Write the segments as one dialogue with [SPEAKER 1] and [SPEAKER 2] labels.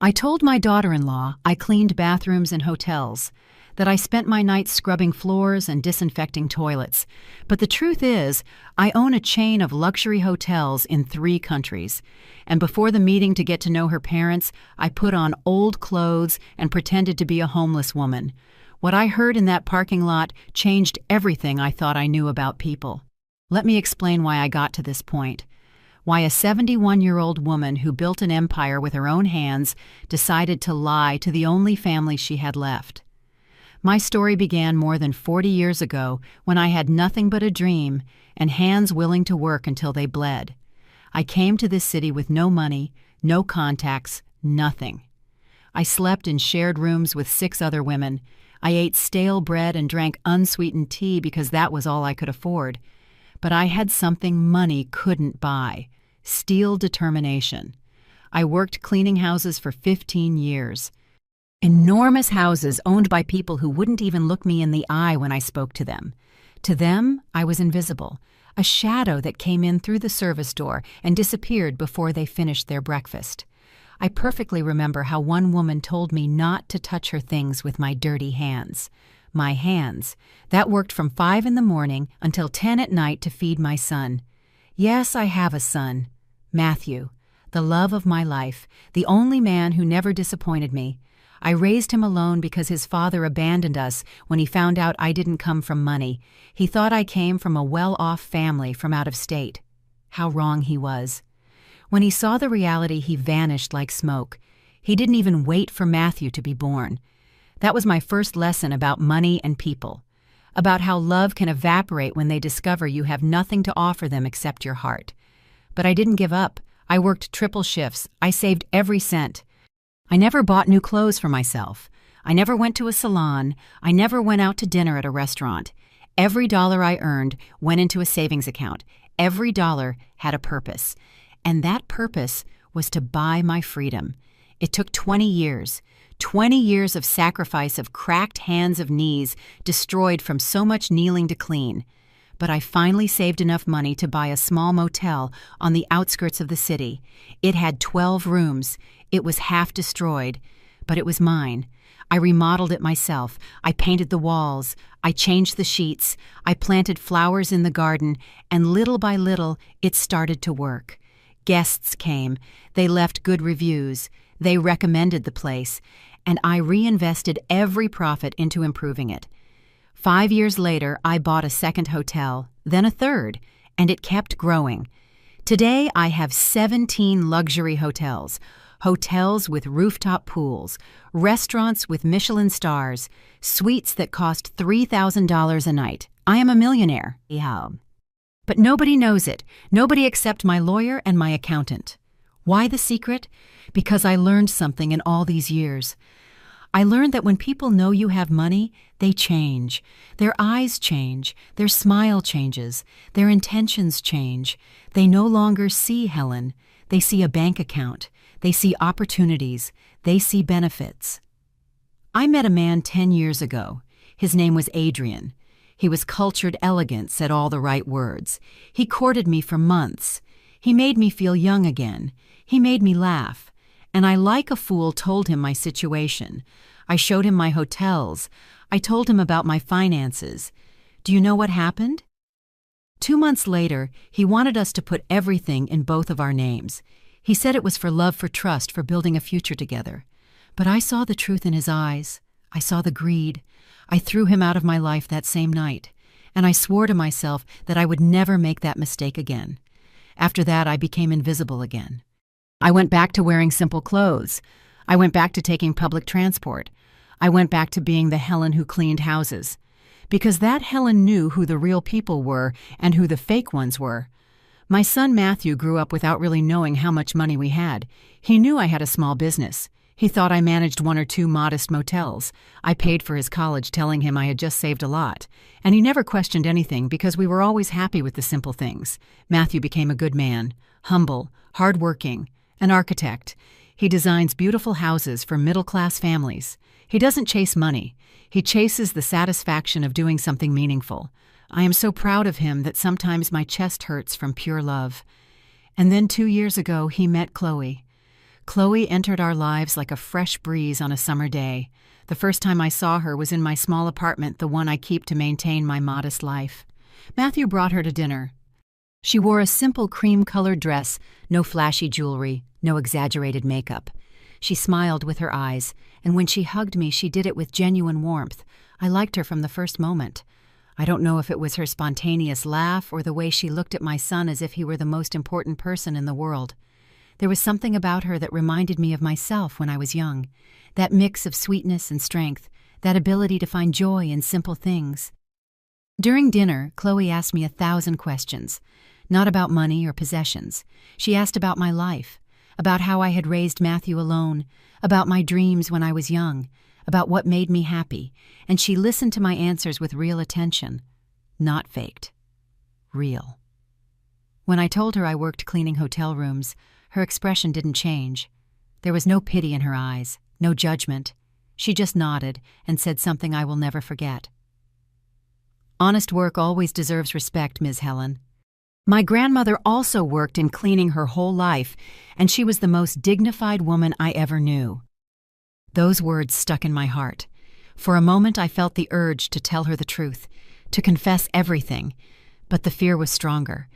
[SPEAKER 1] I told my daughter-in-law I cleaned bathrooms in hotels, that I spent my nights scrubbing floors and disinfecting toilets. But the truth is, I own a chain of luxury hotels in 3 countries. And before the meeting to get to know her parents, I put on old clothes and pretended to be a homeless woman. What I heard in that parking lot changed everything I thought I knew about people. Let me explain why I got to this point. Why a 71-year-old woman who built an empire with her own hands decided to lie to the only family she had left. My story began more than 40 years ago when I had nothing but a dream and hands willing to work until they bled. I came to this city with no money, no contacts, nothing. I slept in shared rooms with 6 other women. I ate stale bread and drank unsweetened tea because that was all I could afford. But I had something money couldn't buy: steel determination. I worked cleaning houses for 15 years. Enormous houses owned by people who wouldn't even look me in the eye when I spoke to them. To them, I was invisible, a shadow that came in through the service door and disappeared before they finished their breakfast. I perfectly remember how one woman told me not to touch her things with my dirty hands. My hands. That worked from 5 in the morning until 10 at night to feed my son. Yes, I have a son. Matthew, the love of my life, the only man who never disappointed me. I raised him alone because his father abandoned us when he found out I didn't come from money. He thought I came from a well-off family from out of state. How wrong he was. When he saw the reality, he vanished like smoke. He didn't even wait for Matthew to be born. That was my first lesson about money and people, about how love can evaporate when they discover you have nothing to offer them except your heart. But I didn't give up. I worked triple shifts. I saved every cent. I never bought new clothes for myself. I never went to a salon. I never went out to dinner at a restaurant. Every dollar I earned went into a savings account. Every dollar had a purpose. And that purpose was to buy my freedom. It took 20 years. 20 years of sacrifice, of cracked hands, of knees, destroyed from so much kneeling to clean. But I finally saved enough money to buy a small motel on the outskirts of the city. It had 12 rooms. It was half destroyed, but it was mine. I remodeled it myself. I painted the walls. I changed the sheets. I planted flowers in the garden, and little by little, it started to work. Guests came. They left good reviews. They recommended the place, and I reinvested every profit into improving it. 5 years later, I bought a second hotel, then a third, and it kept growing. Today, I have 17 luxury hotels. Hotels with rooftop pools, restaurants with Michelin stars, suites that cost $3,000 a night. I am a millionaire. Yeah. But nobody knows it. Nobody except my lawyer and my accountant. Why the secret? Because I learned something in all these years. I learned that when people know you have money, they change. Their eyes change. Their smile changes. Their intentions change. They no longer see Helen. They see a bank account. They see opportunities. They see benefits. I met a man 10 years ago. His name was Adrian. He was cultured, elegant, said all the right words. He courted me for months. He made me feel young again. He made me laugh. And I, like a fool, told him my situation. I showed him my hotels. I told him about my finances. Do you know what happened? 2 months later, he wanted us to put everything in both of our names. He said it was for love, for trust, for building a future together. But I saw the truth in his eyes. I saw the greed. I threw him out of my life that same night. And I swore to myself that I would never make that mistake again. After that, I became invisible again. I went back to wearing simple clothes. I went back to taking public transport. I went back to being the Helen who cleaned houses. Because that Helen knew who the real people were and who the fake ones were. My son Matthew grew up without really knowing how much money we had. He knew I had a small business. He thought I managed 1 or 2 modest motels. I paid for his college, telling him I had just saved a lot. And he never questioned anything because we were always happy with the simple things. Matthew became a good man, humble, hardworking, an architect. He designs beautiful houses for middle-class families. He doesn't chase money. He chases the satisfaction of doing something meaningful. I am so proud of him that sometimes my chest hurts from pure love. And then 2 years ago, he met Chloe. Chloe entered our lives like a fresh breeze on a summer day. The first time I saw her was in my small apartment, the one I keep to maintain my modest life. Matthew brought her to dinner. She wore a simple cream-colored dress, no flashy jewelry, no exaggerated makeup. She smiled with her eyes, and when she hugged me, she did it with genuine warmth. I liked her from the first moment. I don't know if it was her spontaneous laugh or the way she looked at my son as if he were the most important person in the world. There was something about her that reminded me of myself when I was young. That mix of sweetness and strength, that ability to find joy in simple things. During dinner, Chloe asked me 1,000 questions. Not about money or possessions. She asked about my life, about how I had raised Matthew alone, about my dreams when I was young, about what made me happy, and she listened to my answers with real attention. Not faked. Real. When I told her I worked cleaning hotel rooms, her expression didn't change. There was no pity in her eyes, no judgment. She just nodded and said something I will never forget. Honest work always deserves respect, Ms. Helen. My grandmother also worked in cleaning her whole life, and she was the most dignified woman I ever knew. Those words stuck in my heart. For a moment I felt the urge to tell her the truth, to confess everything, but the fear was stronger.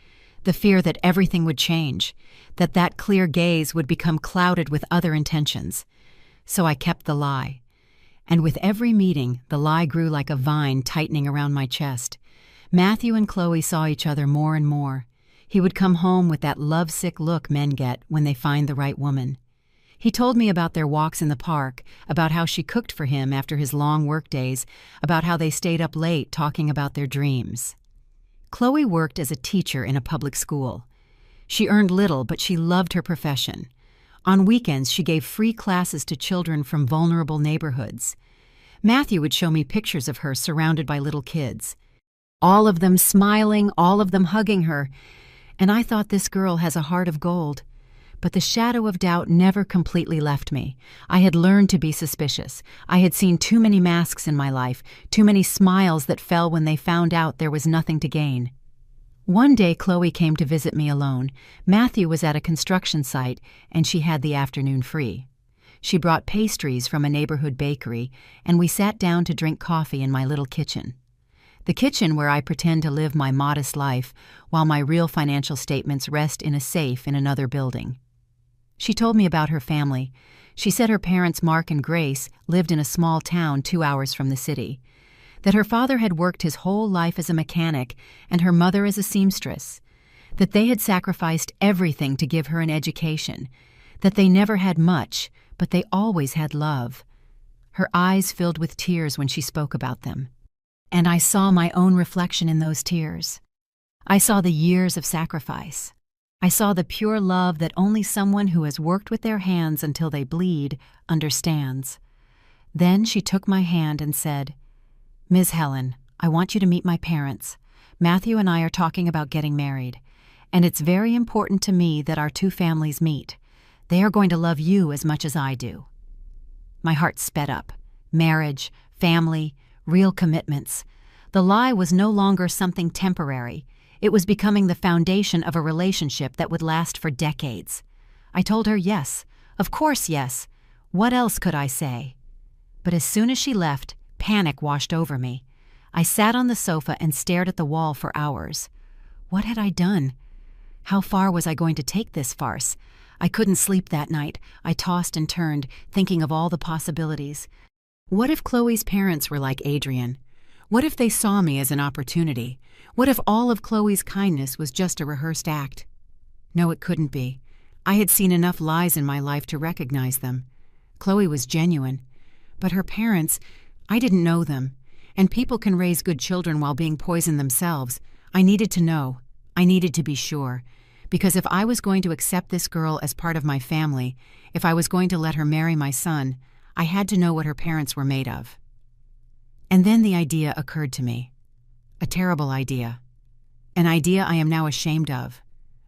[SPEAKER 1] The fear that everything would change, that clear gaze would become clouded with other intentions. So I kept the lie. And with every meeting, the lie grew like a vine tightening around my chest. Matthew and Chloe saw each other more and more. He would come home with that lovesick look men get when they find the right woman. He told me about their walks in the park, about how she cooked for him after his long work days, about how they stayed up late talking about their dreams. Chloe worked as a teacher in a public school. She earned little, but she loved her profession. On weekends, she gave free classes to children from vulnerable neighborhoods. Matthew would show me pictures of her surrounded by little kids. All of them smiling, all of them hugging her. And I thought, this girl has a heart of gold. But the shadow of doubt never completely left me. I had learned to be suspicious. I had seen too many masks in my life, too many smiles that fell when they found out there was nothing to gain. One day Chloe came to visit me alone. Matthew was at a construction site, and she had the afternoon free. She brought pastries from a neighborhood bakery, and we sat down to drink coffee in my little kitchen. The kitchen where I pretend to live my modest life, while my real financial statements rest in a safe in another building. She told me about her family. She said her parents, Mark and Grace, lived in a small town 2 hours from the city. That her father had worked his whole life as a mechanic and her mother as a seamstress. That they had sacrificed everything to give her an education. That they never had much, but they always had love. Her eyes filled with tears when she spoke about them. And I saw my own reflection in those tears. I saw the years of sacrifice. I saw the pure love that only someone who has worked with their hands until they bleed understands. Then she took my hand and said, "Ms. Helen, I want you to meet my parents. Matthew and I are talking about getting married, and it's very important to me that our two families meet. They are going to love you as much as I do." My heart sped up. Marriage, family, real commitments. The lie was no longer something temporary. It was becoming the foundation of a relationship that would last for decades. I told her yes. Of course yes. What else could I say? But as soon as she left, panic washed over me. I sat on the sofa and stared at the wall for hours. What had I done? How far was I going to take this farce? I couldn't sleep that night. I tossed and turned, thinking of all the possibilities. What if Chloe's parents were like Adrian? What if they saw me as an opportunity? What if all of Chloe's kindness was just a rehearsed act? No, it couldn't be. I had seen enough lies in my life to recognize them. Chloe was genuine. But her parents, I didn't know them. And people can raise good children while being poisoned themselves. I needed to know. I needed to be sure. Because if I was going to accept this girl as part of my family, if I was going to let her marry my son, I had to know what her parents were made of. And then the idea occurred to me. A terrible idea. An idea I am now ashamed of.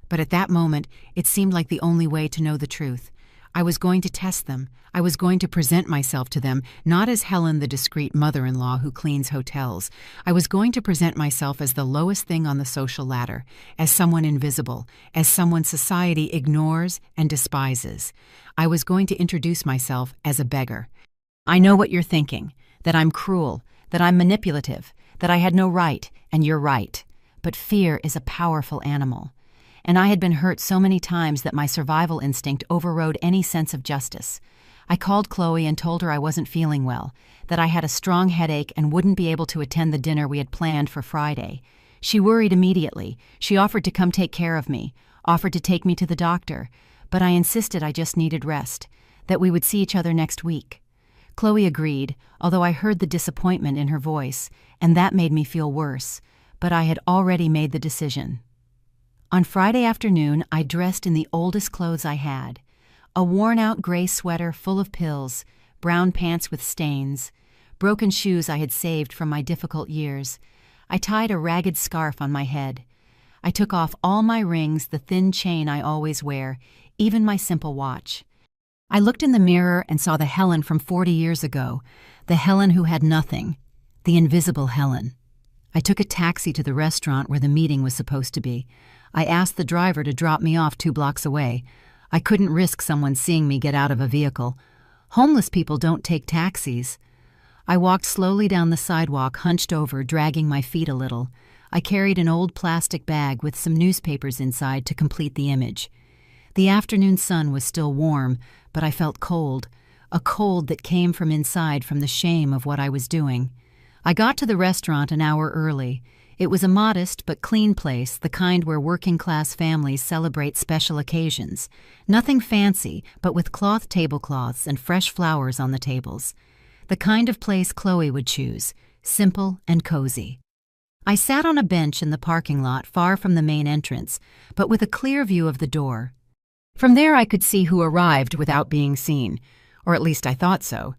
[SPEAKER 1] But at that moment, it seemed like the only way to know the truth. I was going to test them. I was going to present myself to them, not as Helen, the discreet mother-in-law who cleans hotels. I was going to present myself as the lowest thing on the social ladder, as someone invisible, as someone society ignores and despises. I was going to introduce myself as a beggar. I know what you're thinking, that I'm cruel, that I'm manipulative, that I had no right, and you're right. But fear is a powerful animal. And I had been hurt so many times that my survival instinct overrode any sense of justice. I called Chloe and told her I wasn't feeling well, that I had a strong headache and wouldn't be able to attend the dinner we had planned for Friday. She worried immediately. She offered to come take care of me, offered to take me to the doctor, but I insisted I just needed rest, that we would see each other next week. Chloe agreed, although I heard the disappointment in her voice, and that made me feel worse, but I had already made the decision. On Friday afternoon, I dressed in the oldest clothes I had, a worn-out gray sweater full of pills, brown pants with stains, broken shoes I had saved from my difficult years. I tied a ragged scarf on my head. I took off all my rings, the thin chain I always wear, even my simple watch. I looked in the mirror and saw the Helen from 40 years ago, the Helen who had nothing, the invisible Helen. I took a taxi to the restaurant where the meeting was supposed to be. I asked the driver to drop me off 2 blocks away. I couldn't risk someone seeing me get out of a vehicle. Homeless people don't take taxis. I walked slowly down the sidewalk, hunched over, dragging my feet a little. I carried an old plastic bag with some newspapers inside to complete the image. The afternoon sun was still warm, but I felt cold, a cold that came from inside from the shame of what I was doing. I got to the restaurant an hour early. It was a modest but clean place, the kind where working-class families celebrate special occasions. Nothing fancy, but with cloth tablecloths and fresh flowers on the tables. The kind of place Chloe would choose, simple and cozy. I sat on a bench in the parking lot far from the main entrance, but with a clear view of the door. From there I could see who arrived without being seen, or at least I thought so.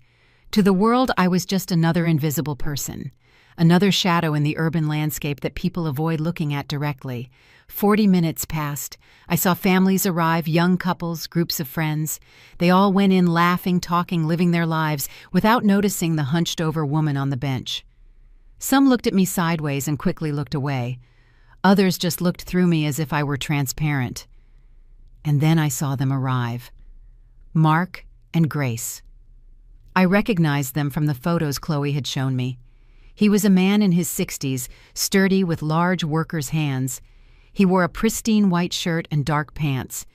[SPEAKER 1] To the world I was just another invisible person. Another shadow in the urban landscape that people avoid looking at directly. 40 minutes passed. I saw families arrive, young couples, groups of friends. They all went in laughing, talking, living their lives, without noticing the hunched-over woman on the bench. Some looked at me sideways and quickly looked away. Others just looked through me as if I were transparent. And then I saw them arrive. Mark and Grace. I recognized them from the photos Chloe had shown me. He was a man in his 60s, sturdy with large worker's hands. He wore a pristine white shirt and dark pants.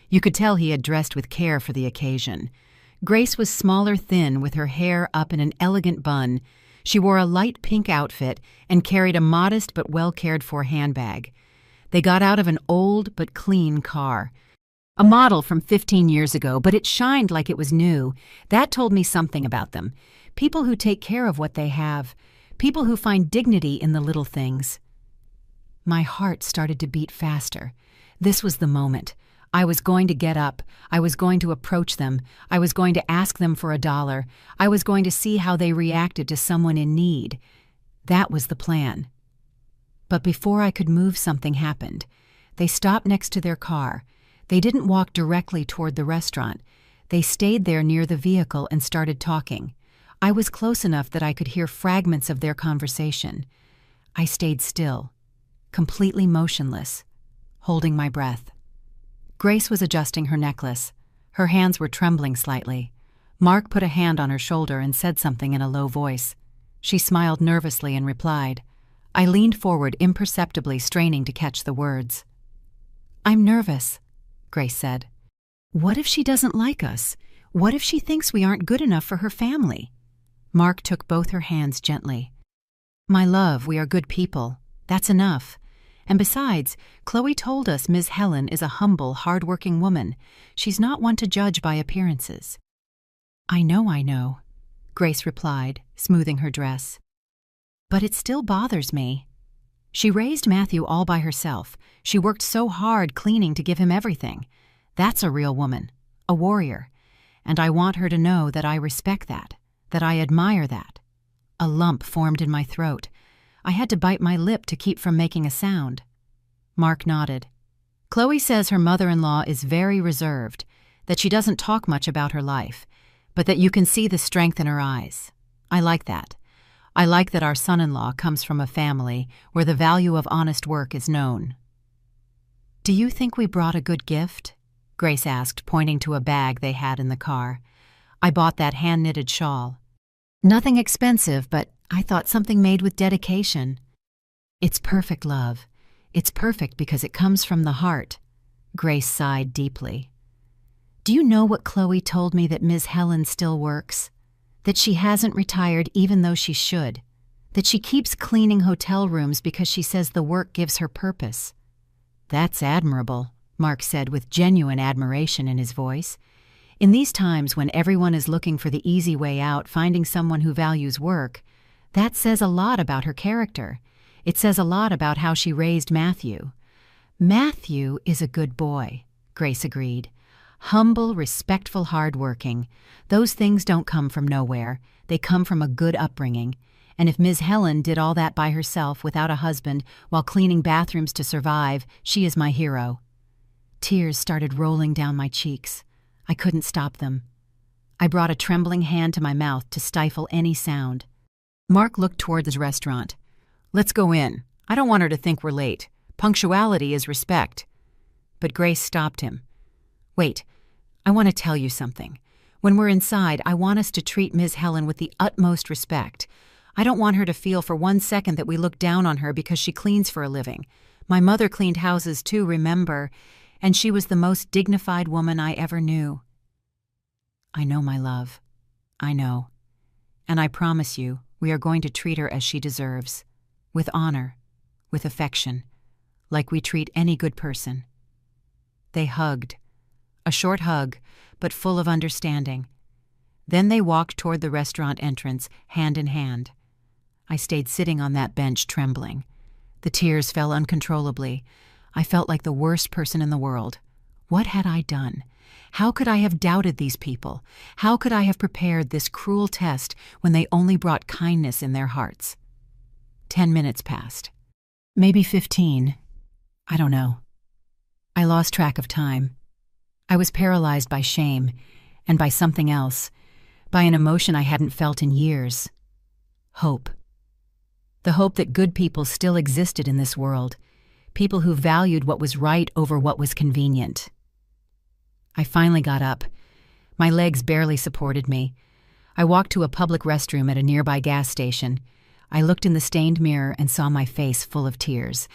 [SPEAKER 1] You could tell he had dressed with care for the occasion. Grace was smaller, thin, with her hair up in an elegant bun. She wore a light pink outfit and carried a modest but well-cared-for handbag. They got out of an old but clean car. A model from 15 years ago, but it shined like it was new. That told me something about them. People who take care of what they have. People who find dignity in the little things. My heart started to beat faster. This was the moment. I was going to get up. I was going to approach them. I was going to ask them for $1. I was going to see how they reacted to someone in need. That was the plan. But before I could move, something happened. They stopped next to their car. They didn't walk directly toward the restaurant. They stayed there near the vehicle and started talking. I was close enough that I could hear fragments of their conversation. I stayed still, completely motionless, holding my breath. Grace was adjusting her necklace. Her hands were trembling slightly. Mark put a hand on her shoulder and said something in a low voice. She smiled nervously and replied. I leaned forward imperceptibly, straining to catch the words. I'm nervous, Grace said. What if she doesn't like us? What if she thinks we aren't good enough for her family? Mark took both her hands gently. My love, we are good people. That's enough. And besides, Chloe told us Ms. Helen is a humble, hard-working woman. She's not one to judge by appearances. I know, Grace replied, smoothing her dress. But it still bothers me. She raised Matthew all by herself. She worked so hard cleaning to give him everything. That's a real woman, a warrior. And I want her to know that I respect that I admire that. A lump formed in my throat. I had to bite my lip to keep from making a sound. Mark nodded. Chloe says her mother-in-law is very reserved. that she doesn't talk much about her life, but that you can see the strength in her eyes. I like that. I like that our son-in-law comes from a family where the value of honest work is known. "Do you think we brought a good gift?" Grace asked, pointing to a bag they had in the car. "I bought that hand-knitted shawl. Nothing expensive, but I thought something made with dedication." "It's perfect, love. It's perfect because it comes from the heart." Grace sighed deeply. "Do you know what Chloe told me, that Ms. Helen still works? That she hasn't retired even though she should. That she keeps cleaning hotel rooms because she says the work gives her purpose." "That's admirable," Mark said with genuine admiration in his voice. "In these times when everyone is looking for the easy way out, finding someone who values work, that says a lot about her character. It says a lot about how she raised Matthew." "Matthew is a good boy," Grace agreed. "Humble, respectful, hard-working. Those things don't come from nowhere. They come from a good upbringing. And if Ms. Helen did all that by herself without a husband while cleaning bathrooms to survive, she is my hero." Tears started rolling down my cheeks. I couldn't stop them. I brought a trembling hand to my mouth to stifle any sound. Mark looked toward the restaurant. "Let's go in. I don't want her to think we're late. Punctuality is respect." But Grace stopped him. "Wait, I want to tell you something. When we're inside, I want us to treat Ms. Helen with the utmost respect. I don't want her to feel for 1 second that we look down on her because she cleans for a living. My mother cleaned houses too, remember, and she was the most dignified woman I ever knew." "I know, my love. I know. And I promise you, we are going to treat her as she deserves. With honor, with affection, like we treat any good person." They hugged. A short hug, but full of understanding. Then they walked toward the restaurant entrance, hand in hand. I stayed sitting on that bench, trembling. The tears fell uncontrollably. I felt like the worst person in the world. What had I done? How could I have doubted these people? How could I have prepared this cruel test when they only brought kindness in their hearts? 10 minutes passed. Maybe 15. I don't know. I lost track of time. I was paralyzed by shame, and by something else, by an emotion I hadn't felt in years. Hope. The hope that good people still existed in this world, people who valued what was right over what was convenient. I finally got up. My legs barely supported me. I walked to a public restroom at a nearby gas station. I looked in the stained mirror and saw my face full of tears.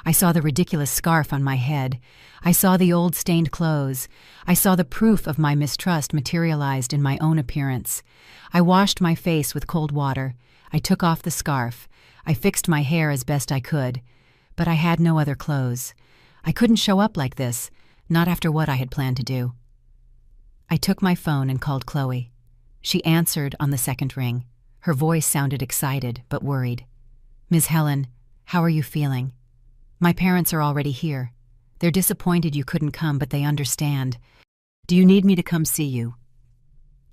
[SPEAKER 1] I saw the ridiculous scarf on my head. I saw the old stained clothes. I saw the proof of my mistrust materialized in my own appearance. I washed my face with cold water. I took off the scarf. I fixed my hair as best I could. But I had no other clothes. I couldn't show up like this, not after what I had planned to do. I took my phone and called Chloe. She answered on the second ring. Her voice sounded excited, but worried. "Ms. Helen, how are you feeling? My parents are already here. They're disappointed you couldn't come, but they understand. Do you need me to come see you?"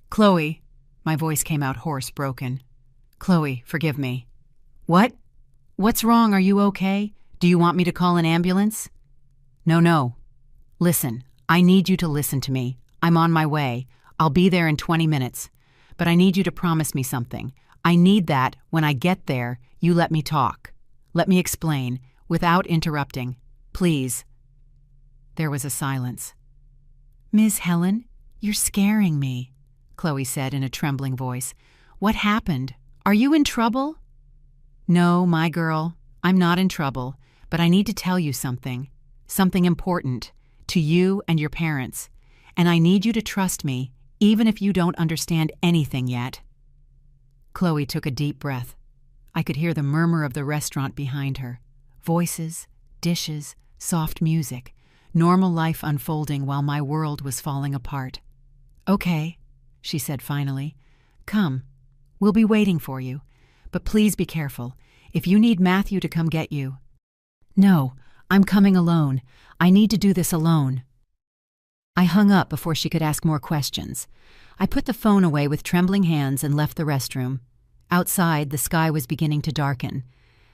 [SPEAKER 1] "Chloe," my voice came out hoarse, broken. "Chloe, forgive me." "What? What's wrong? Are you okay? Do you want me to call an ambulance?" No. Listen, I need you to listen to me. I'm on my way. I'll be there in 20 minutes. But I need you to promise me something. I need that, when I get there, you let me talk. Let me explain, without interrupting. Please." There was a silence. "Ms. Helen, you're scaring me," Chloe said in a trembling voice. "What happened? Are you in trouble?" "No, my girl, I'm not in trouble, but I need to tell you something. Something important, to you and your parents. And I need you to trust me, even if you don't understand anything yet." Chloe took a deep breath. I could hear the murmur of the restaurant behind her. Voices, dishes, soft music, normal life unfolding while my world was falling apart. "Okay," she said finally. "Come. We'll be waiting for you. But please be careful. If you need Matthew to come get you." "No, I'm coming alone. I need to do this alone." I hung up before she could ask more questions. I put the phone away with trembling hands and left the restroom. Outside, the sky was beginning to darken.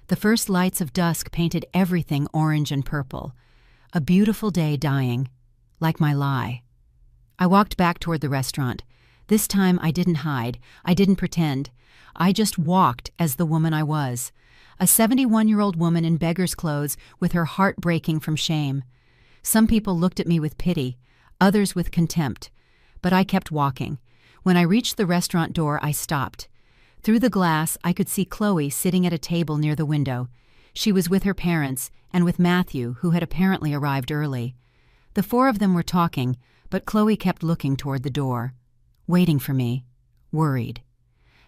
[SPEAKER 1] The first lights of dusk painted everything orange and purple. A beautiful day dying, like my lie. I walked back toward the restaurant. This time I didn't hide. I didn't pretend. I just walked as the woman I was. A 71-year-old woman in beggar's clothes with her heart breaking from shame. Some people looked at me with pity, others with contempt. But I kept walking. When I reached the restaurant door, I stopped. Through the glass, I could see Chloe sitting at a table near the window. She was with her parents and with Matthew, who had apparently arrived early. The four of them were talking, but Chloe kept looking toward the door, waiting for me, worried.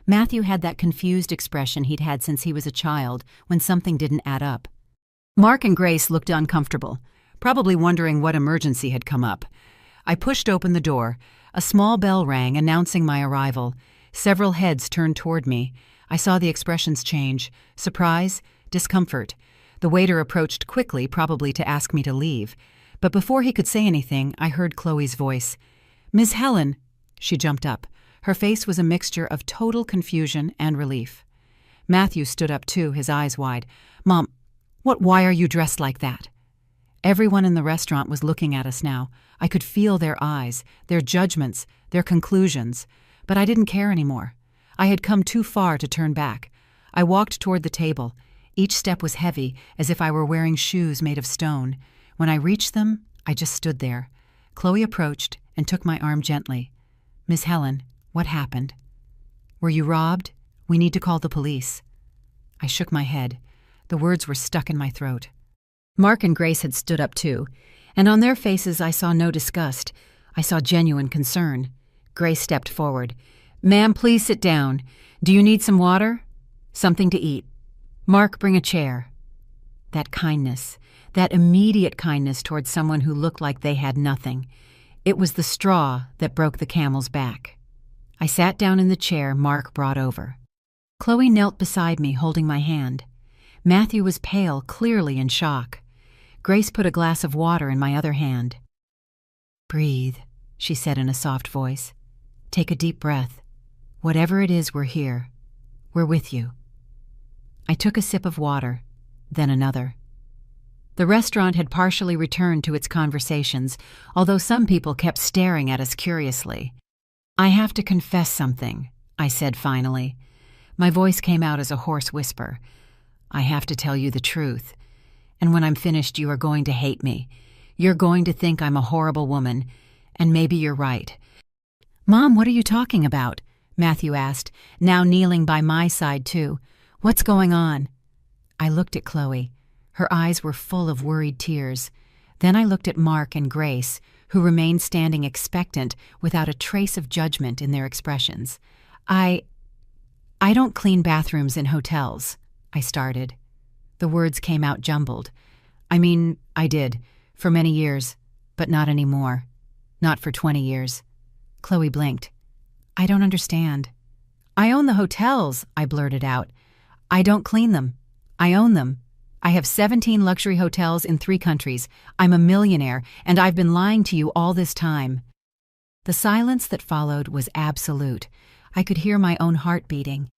[SPEAKER 1] Matthew had that confused expression he'd had since he was a child when something didn't add up. Mark and Grace looked uncomfortable, probably wondering what emergency had come up. I pushed open the door. A small bell rang, announcing my arrival. Several heads turned toward me. I saw the expressions change: surprise, discomfort. The waiter approached quickly, probably to ask me to leave. But before he could say anything, I heard Chloe's voice. "Miss Helen." She jumped up. Her face was a mixture of total confusion and relief. Matthew stood up too, his eyes wide. "Mom, why are you dressed like that?" Everyone in the restaurant was looking at us now. I could feel their eyes, their judgments, their conclusions. But I didn't care anymore. I had come too far to turn back. I walked toward the table. Each step was heavy, as if I were wearing shoes made of stone. When I reached them, I just stood there. Chloe approached and took my arm gently. "Miss Helen, what happened?" "Were you robbed? We need to call the police." I shook my head. The words were stuck in my throat. Mark and Grace had stood up too, and on their faces I saw no disgust. I saw genuine concern. Grace stepped forward. "Ma'am, please sit down. Do you need some water? Something to eat? Mark, bring a chair." That kindness, that immediate kindness towards someone who looked like they had nothing. It was the straw that broke the camel's back. I sat down in the chair Mark brought over. Chloe knelt beside me, holding my hand. Matthew was pale, clearly in shock. Grace put a glass of water in my other hand. "Breathe," she said in a soft voice. "Take a deep breath. Whatever it is, we're here. We're with you." I took a sip of water, then another. The restaurant had partially returned to its conversations, although some people kept staring at us curiously. "I have to confess something," I said finally. My voice came out as a hoarse whisper. "I have to tell you the truth. And when I'm finished, you are going to hate me. You're going to think I'm a horrible woman, and maybe you're right." "Mom, what are you talking about?" Matthew asked, now kneeling by my side too. "What's going on?" I looked at Chloe. Her eyes were full of worried tears. Then I looked at Mark and Grace, who remained standing expectant without a trace of judgment in their expressions. I don't clean bathrooms in hotels," I started. The words came out jumbled. "I mean, I did, for many years, but not anymore. Not for 20 years. Chloe blinked. "I don't understand." "I own the hotels," I blurted out. "I don't clean them. I own them. I have 17 luxury hotels in 3 countries. I'm a millionaire, and I've been lying to you all this time." The silence that followed was absolute. I could hear my own heart beating.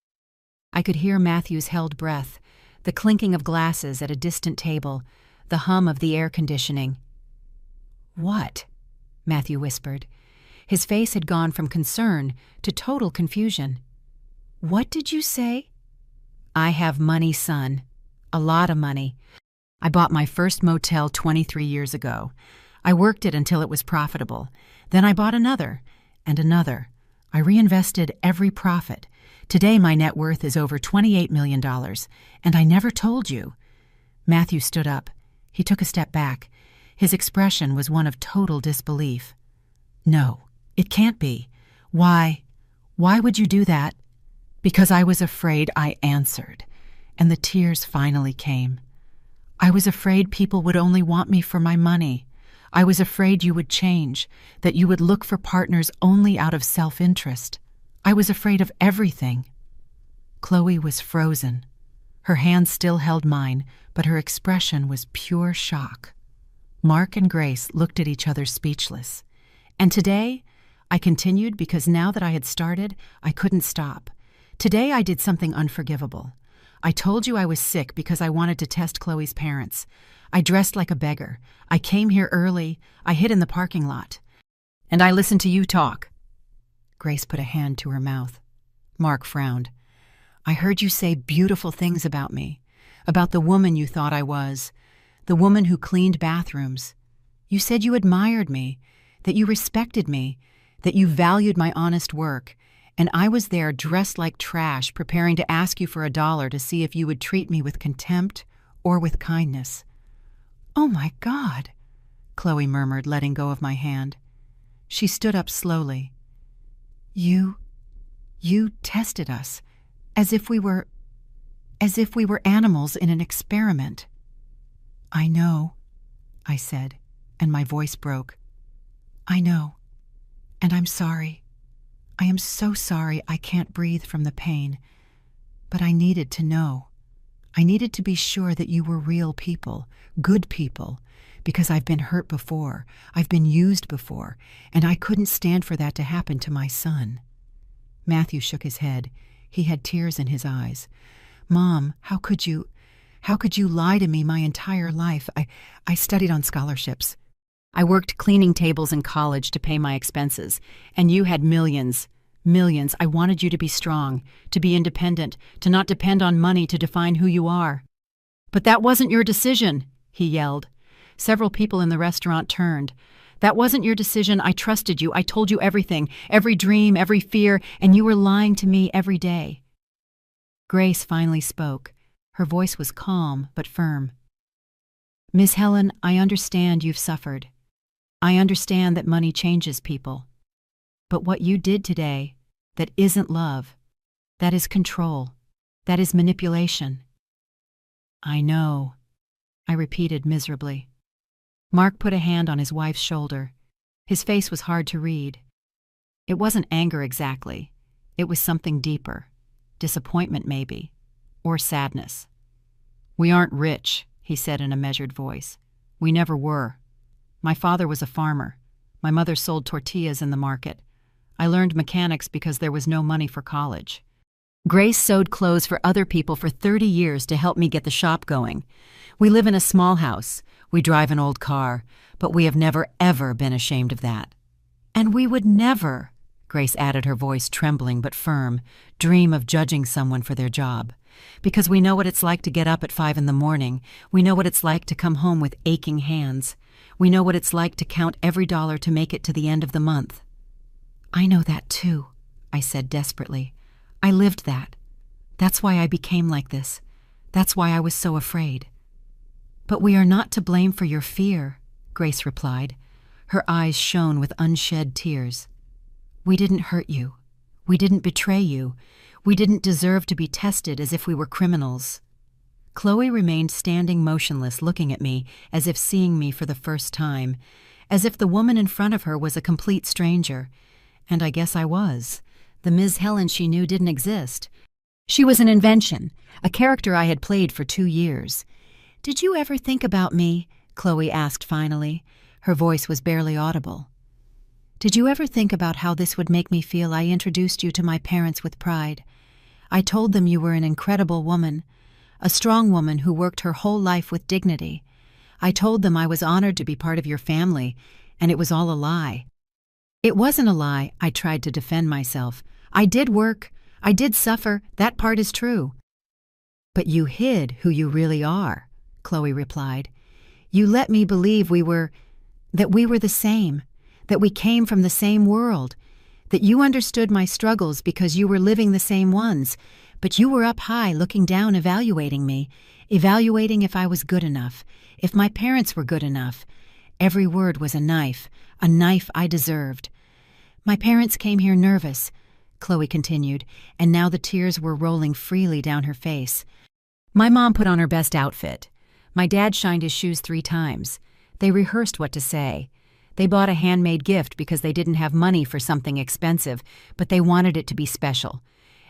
[SPEAKER 1] I could hear Matthew's held breath, the clinking of glasses at a distant table, the hum of the air conditioning. "What?" Matthew whispered. His face had gone from concern to total confusion. "What did you say?" "I have money, son. A lot of money. I bought my first motel 23 years ago. I worked it until it was profitable. Then I bought another, and another. I reinvested every profit. Today my net worth is over $28 million, and I never told you." Matthew stood up. He took a step back. His expression was one of total disbelief. "No, it can't be. Why would you do that?" "Because I was afraid," I answered, and the tears finally came. "I was afraid people would only want me for my money. I was afraid you would change, that you would look for partners only out of self-interest. I was afraid of everything." Chloe was frozen. Her hand still held mine, but her expression was pure shock. Mark and Grace looked at each other speechless. "And today," I continued, because now that I had started, I couldn't stop. "Today I did something unforgivable. I told you I was sick because I wanted to test Chloe's parents. I dressed like a beggar. I came here early. I hid in the parking lot. And I listened to you talk." Grace put a hand to her mouth. Mark frowned. "I heard you say beautiful things about me, about the woman you thought I was, the woman who cleaned bathrooms. You said you admired me, that you respected me, that you valued my honest work, and I was there dressed like trash, preparing to ask you for $1 to see if you would treat me with contempt or with kindness." "Oh my God," Chloe murmured, letting go of my hand. She stood up slowly. You tested us, as if we were animals in an experiment." "I know," I said, and my voice broke. "I know, and I'm sorry. I am so sorry I can't breathe from the pain. But I needed to know. I needed to be sure that you were real people, good people, because I've been hurt before, I've been used before, and I couldn't stand for that to happen to my son." Matthew shook his head. He had tears in his eyes. "Mom, how could you lie to me my entire life? I studied on scholarships. I worked cleaning tables in college to pay my expenses, and you had millions. Millions. I wanted you to be strong, to be independent, to not depend on money to define who you are." "But that wasn't your decision," he yelled. Several people in the restaurant turned. "That wasn't your decision. I trusted you. I told you everything, every dream, every fear, and you were lying to me every day." Grace finally spoke. Her voice was calm but firm. "Miss Helen, I understand you've suffered. I understand that money changes people. But what you did today, that isn't love. That is control. That is manipulation." "I know," I repeated miserably. Mark put a hand on his wife's shoulder. His face was hard to read. It wasn't anger exactly. It was something deeper. Disappointment, maybe. Or sadness. "We aren't rich," he said in a measured voice. "We never were. My father was a farmer. My mother sold tortillas in the market. I learned mechanics because there was no money for college. Grace sewed clothes for other people for 30 years to help me get the shop going. We live in a small house. We drive an old car, but we have never, ever been ashamed of that. And we would never," Grace added, her voice trembling but firm, "dream of judging someone for their job. Because we know what it's like to get up at 5 in the morning. We know what it's like to come home with aching hands. We know what it's like to count every dollar to make it to the end of the month." "I know that too," I said desperately. "I lived that. That's why I became like this. That's why I was so afraid." "But we are not to blame for your fear," Grace replied. Her eyes shone with unshed tears. "We didn't hurt you. We didn't betray you. We didn't deserve to be tested as if we were criminals." Chloe remained standing motionless, looking at me as if seeing me for the first time, as if the woman in front of her was a complete stranger. And I guess I was. The Ms. Helen she knew didn't exist. She was an invention, a character I had played for 2 years. "Did you ever think about me?" Chloe asked finally. Her voice was barely audible. "Did you ever think about how this would make me feel I introduced you to my parents with pride? I told them you were an incredible woman, a strong woman who worked her whole life with dignity. I told them I was honored to be part of your family, and it was all a lie." "It wasn't a lie," I tried to defend myself. "I did work. I did suffer. That part is true." "But you hid who you really are," Chloe replied. "You let me believe that we were the same, that we came from the same world, that you understood my struggles because you were living the same ones, but you were up high looking down, evaluating me, evaluating if I was good enough, if my parents were good enough. Every word was a knife I deserved. My parents came here nervous," Chloe continued, and now the tears were rolling freely down her face. "My mom put on her best outfit. My dad shined his shoes 3 times. They rehearsed what to say. They bought a handmade gift because they didn't have money for something expensive, but they wanted it to be special.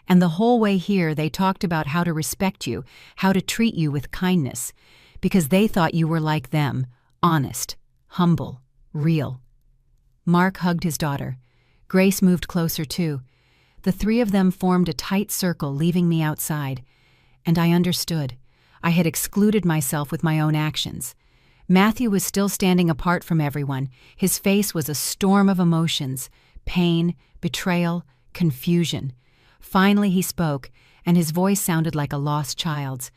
[SPEAKER 1] And the whole way here they talked about how to respect you, how to treat you with kindness, because they thought you were like them, honest, humble, real." Mark hugged his daughter. Grace moved closer too. The 3 of them formed a tight circle, leaving me outside. And I understood. I had excluded myself with my own actions. Matthew was still standing apart from everyone. His face was a storm of emotions: pain, betrayal, confusion. Finally he spoke, and his voice sounded like a lost child's.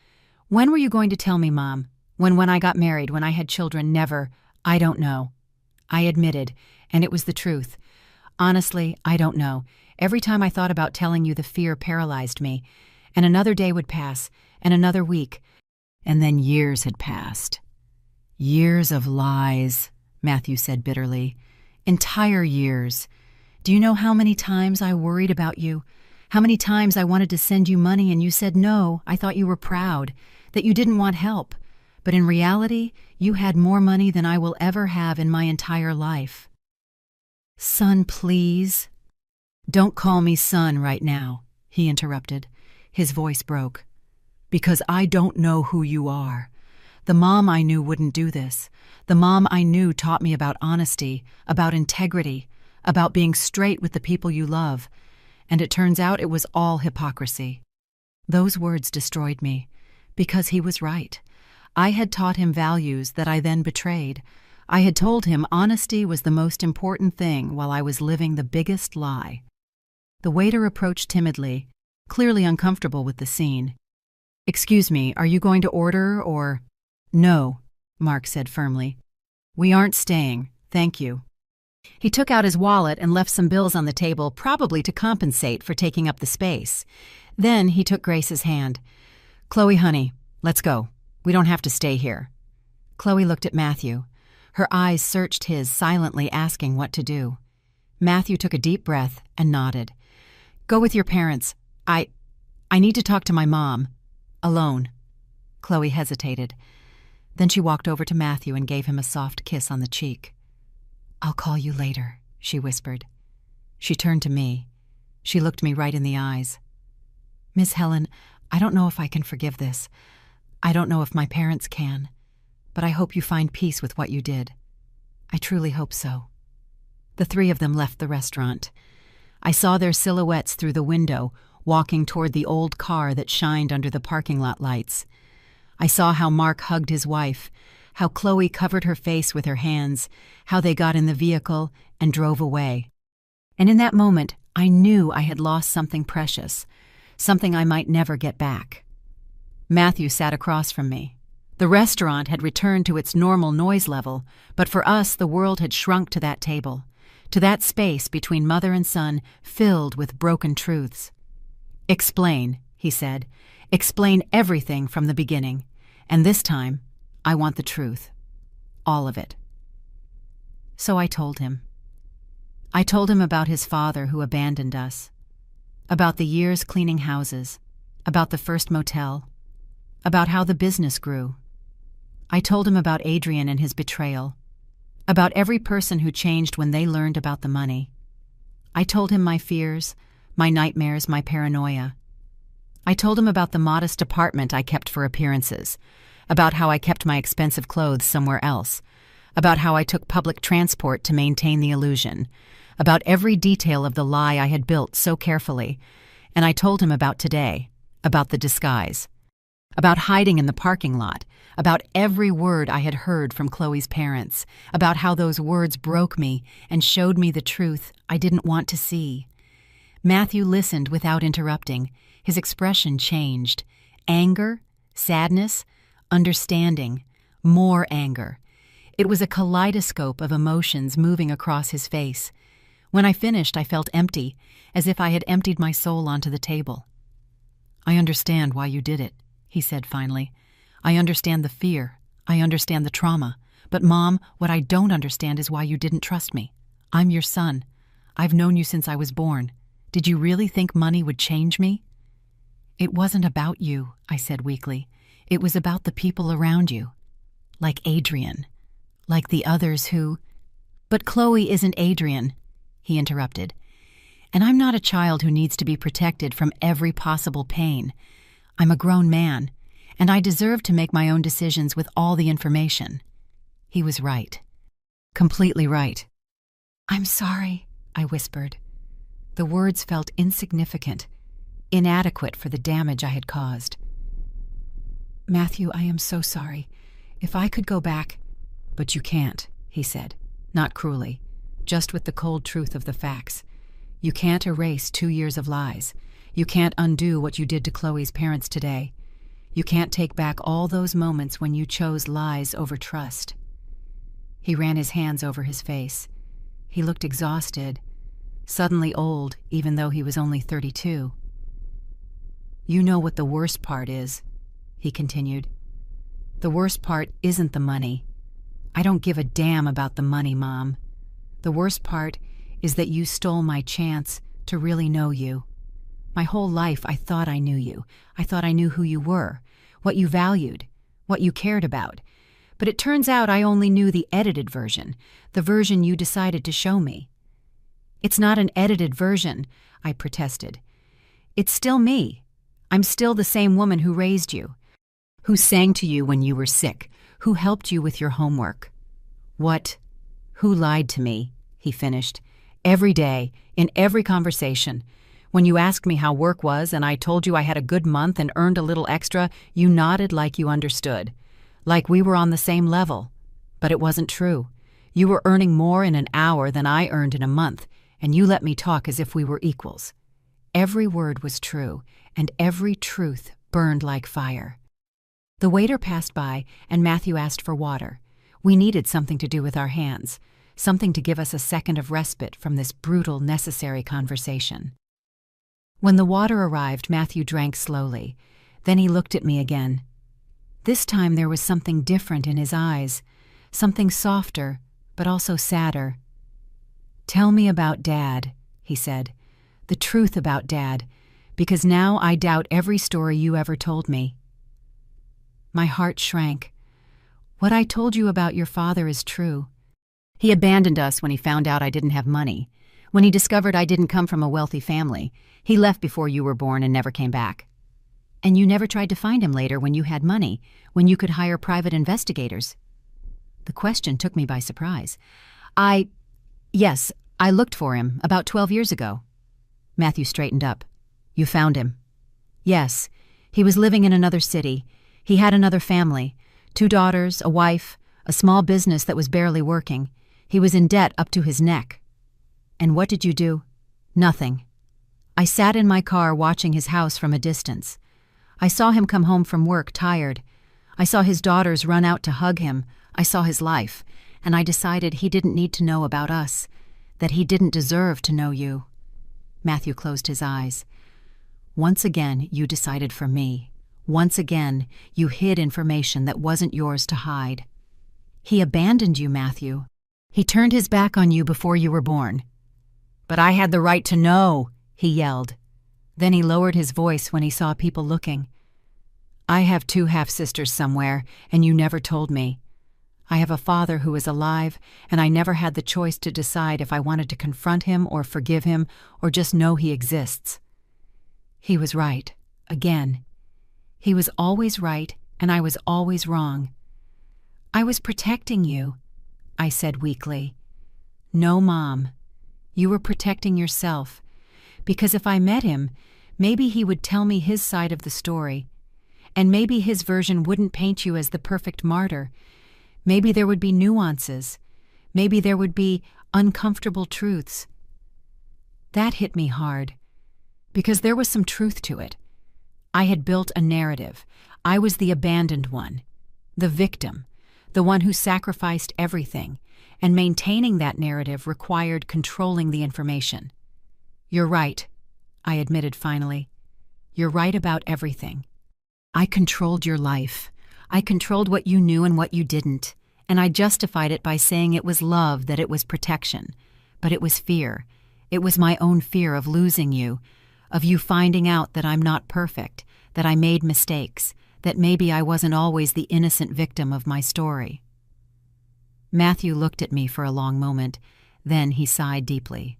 [SPEAKER 1] "When were you going to tell me, Mom? When I got married, when I had children? Never. I don't know." I admitted, and it was the truth. "Honestly, I don't know. Every time I thought about telling you, the fear paralyzed me. And another day would pass, and another week. And then years had passed." "Years of lies," Matthew said bitterly. "Entire years. Do you know how many times I worried about you? How many times I wanted to send you money and you said no? I thought you were proud, that you didn't want help. But in reality, you had more money than I will ever have in my entire life." "Son, please." "Don't call me son right now," he interrupted. His voice broke. "Because I don't know who you are. The mom I knew wouldn't do this. The mom I knew taught me about honesty, about integrity, about being straight with the people you love. And it turns out it was all hypocrisy." Those words destroyed me, because he was right. I had taught him values that I then betrayed. I had told him honesty was the most important thing while I was living the biggest lie. The waiter approached timidly, clearly uncomfortable with the scene. "Excuse me, are you going to order or—" "No," Mark said firmly. "We aren't staying, thank you." He took out his wallet and left some bills on the table, probably to compensate for taking up the space. Then he took Grace's hand. "Chloe, honey, let's go. We don't have to stay here." Chloe looked at Matthew. Her eyes searched his, silently asking what to do. Matthew took a deep breath and nodded. "Go with your parents. I need to talk to my mom. Alone." Chloe hesitated. Then she walked over to Matthew and gave him a soft kiss on the cheek. "I'll call you later," she whispered. She turned to me. She looked me right in the eyes. "Miss Helen, I don't know if I can forgive this. I don't know if my parents can. But I hope you find peace with what you did. I truly hope so." The three of them left the restaurant. I saw their silhouettes through the window, walking toward the old car that shined under the parking lot lights. I saw how Mark hugged his wife, how Chloe covered her face with her hands, how they got in the vehicle and drove away. And in that moment, I knew I had lost something precious, something I might never get back. Matthew sat across from me. The restaurant had returned to its normal noise level, but for us the world had shrunk to that table, to that space between mother and son filled with broken truths. "Explain," he said. "Explain everything from the beginning. And this time, I want the truth. All of it." So I told him. I told him about his father who abandoned us, about the years cleaning houses, about the first motel, about how the business grew. I told him about Adrian and his betrayal, about every person who changed when they learned about the money. I told him my fears, my nightmares, my paranoia. I told him about the modest apartment I kept for appearances, about how I kept my expensive clothes somewhere else, about how I took public transport to maintain the illusion, about every detail of the lie I had built so carefully. And I told him about today, about the disguise, about hiding in the parking lot, about every word I had heard from Chloe's parents, about how those words broke me and showed me the truth I didn't want to see. Matthew listened without interrupting. His expression changed. Anger, sadness, understanding, more anger. It was a kaleidoscope of emotions moving across his face. When I finished, I felt empty, as if I had emptied my soul onto the table. "I understand why you did it," he said finally. "I understand the fear. I understand the trauma. But Mom, what I don't understand is why you didn't trust me. I'm your son. I've known you since I was born. Did you really think money would change me?" "It wasn't about you," I said weakly. "It was about the people around you. Like Adrian. Like the others who—" "But Chloe isn't Adrian," he interrupted. "And I'm not a child who needs to be protected from every possible pain. I'm a grown man, and I deserve to make my own decisions with all the information." He was right. Completely right. "I'm sorry," I whispered. The words felt insignificant, inadequate for the damage I had caused. "Matthew, I am so sorry. If I could go back, But you can't, he said, not cruelly, just with the cold truth of the facts. You can't erase 2 years of lies. You can't undo what you did to Chloe's parents today. You can't take back all those moments when you chose lies over trust. He ran his hands over his face. He looked exhausted, suddenly old, even though he was only 32. You know what the worst part is, he continued. The worst part isn't the money. I don't give a damn about the money, Mom. The worst part is that you stole my chance to really know you. My whole life I thought I knew you. I thought I knew who you were, what you valued, what you cared about. But it turns out I only knew the edited version, the version you decided to show me. It's not an edited version, I protested. It's still me. I'm still the same woman who raised you, who sang to you when you were sick, who helped you with your homework. What? Who lied to me? He finished. Every day, in every conversation. When you asked me how work was and I told you I had a good month and earned a little extra, you nodded like you understood, like we were on the same level. But it wasn't true. You were earning more in an hour than I earned in a month, and you let me talk as if we were equals. Every word was true, and every truth burned like fire. The waiter passed by, and Matthew asked for water. We needed something to do with our hands, something to give us a second of respite from this brutal, necessary conversation. When the water arrived, Matthew drank slowly. Then he looked at me again. This time there was something different in his eyes, something softer, but also sadder. Tell me about Dad, he said, the truth about Dad, because now I doubt every story you ever told me. My heart shrank. What I told you about your father is true. He abandoned us when he found out I didn't have money. When he discovered I didn't come from a wealthy family, he left before you were born and never came back. And you never tried to find him later when you had money, when you could hire private investigators. The question took me by surprise. Yes, I looked for him about 12 years ago. Matthew straightened up. You found him? Yes. He was living in another city. He had another family, 2 daughters, a wife, a small business that was barely working. He was in debt up to his neck. And what did you do? Nothing. I sat in my car watching his house from a distance. I saw him come home from work tired. I saw his daughters run out to hug him. I saw his life, and I decided he didn't need to know about us, that he didn't deserve to know you. Matthew closed his eyes. Once again, you decided for me. Once again, you hid information that wasn't yours to hide. He abandoned you, Matthew. He turned his back on you before you were born. But I had the right to know, he yelled. Then he lowered his voice when he saw people looking. I have 2 half-sisters somewhere, and you never told me. I have a father who is alive, and I never had the choice to decide if I wanted to confront him or forgive him or just know he exists. He was right, again. He was always right, and I was always wrong. I was protecting you, I said weakly. No, Mom. You were protecting yourself, because if I met him, maybe he would tell me his side of the story, and maybe his version wouldn't paint you as the perfect martyr. Maybe there would be nuances. Maybe there would be uncomfortable truths. That hit me hard, because there was some truth to it. I had built a narrative. I was the abandoned one, the victim, the one who sacrificed everything, and maintaining that narrative required controlling the information. You're right, I admitted finally. You're right about everything. I controlled your life. I controlled what you knew and what you didn't, and I justified it by saying it was love, that it was protection. But it was fear. It was my own fear of losing you, of you finding out that I'm not perfect, that I made mistakes, that maybe I wasn't always the innocent victim of my story. Matthew looked at me for a long moment. Then he sighed deeply.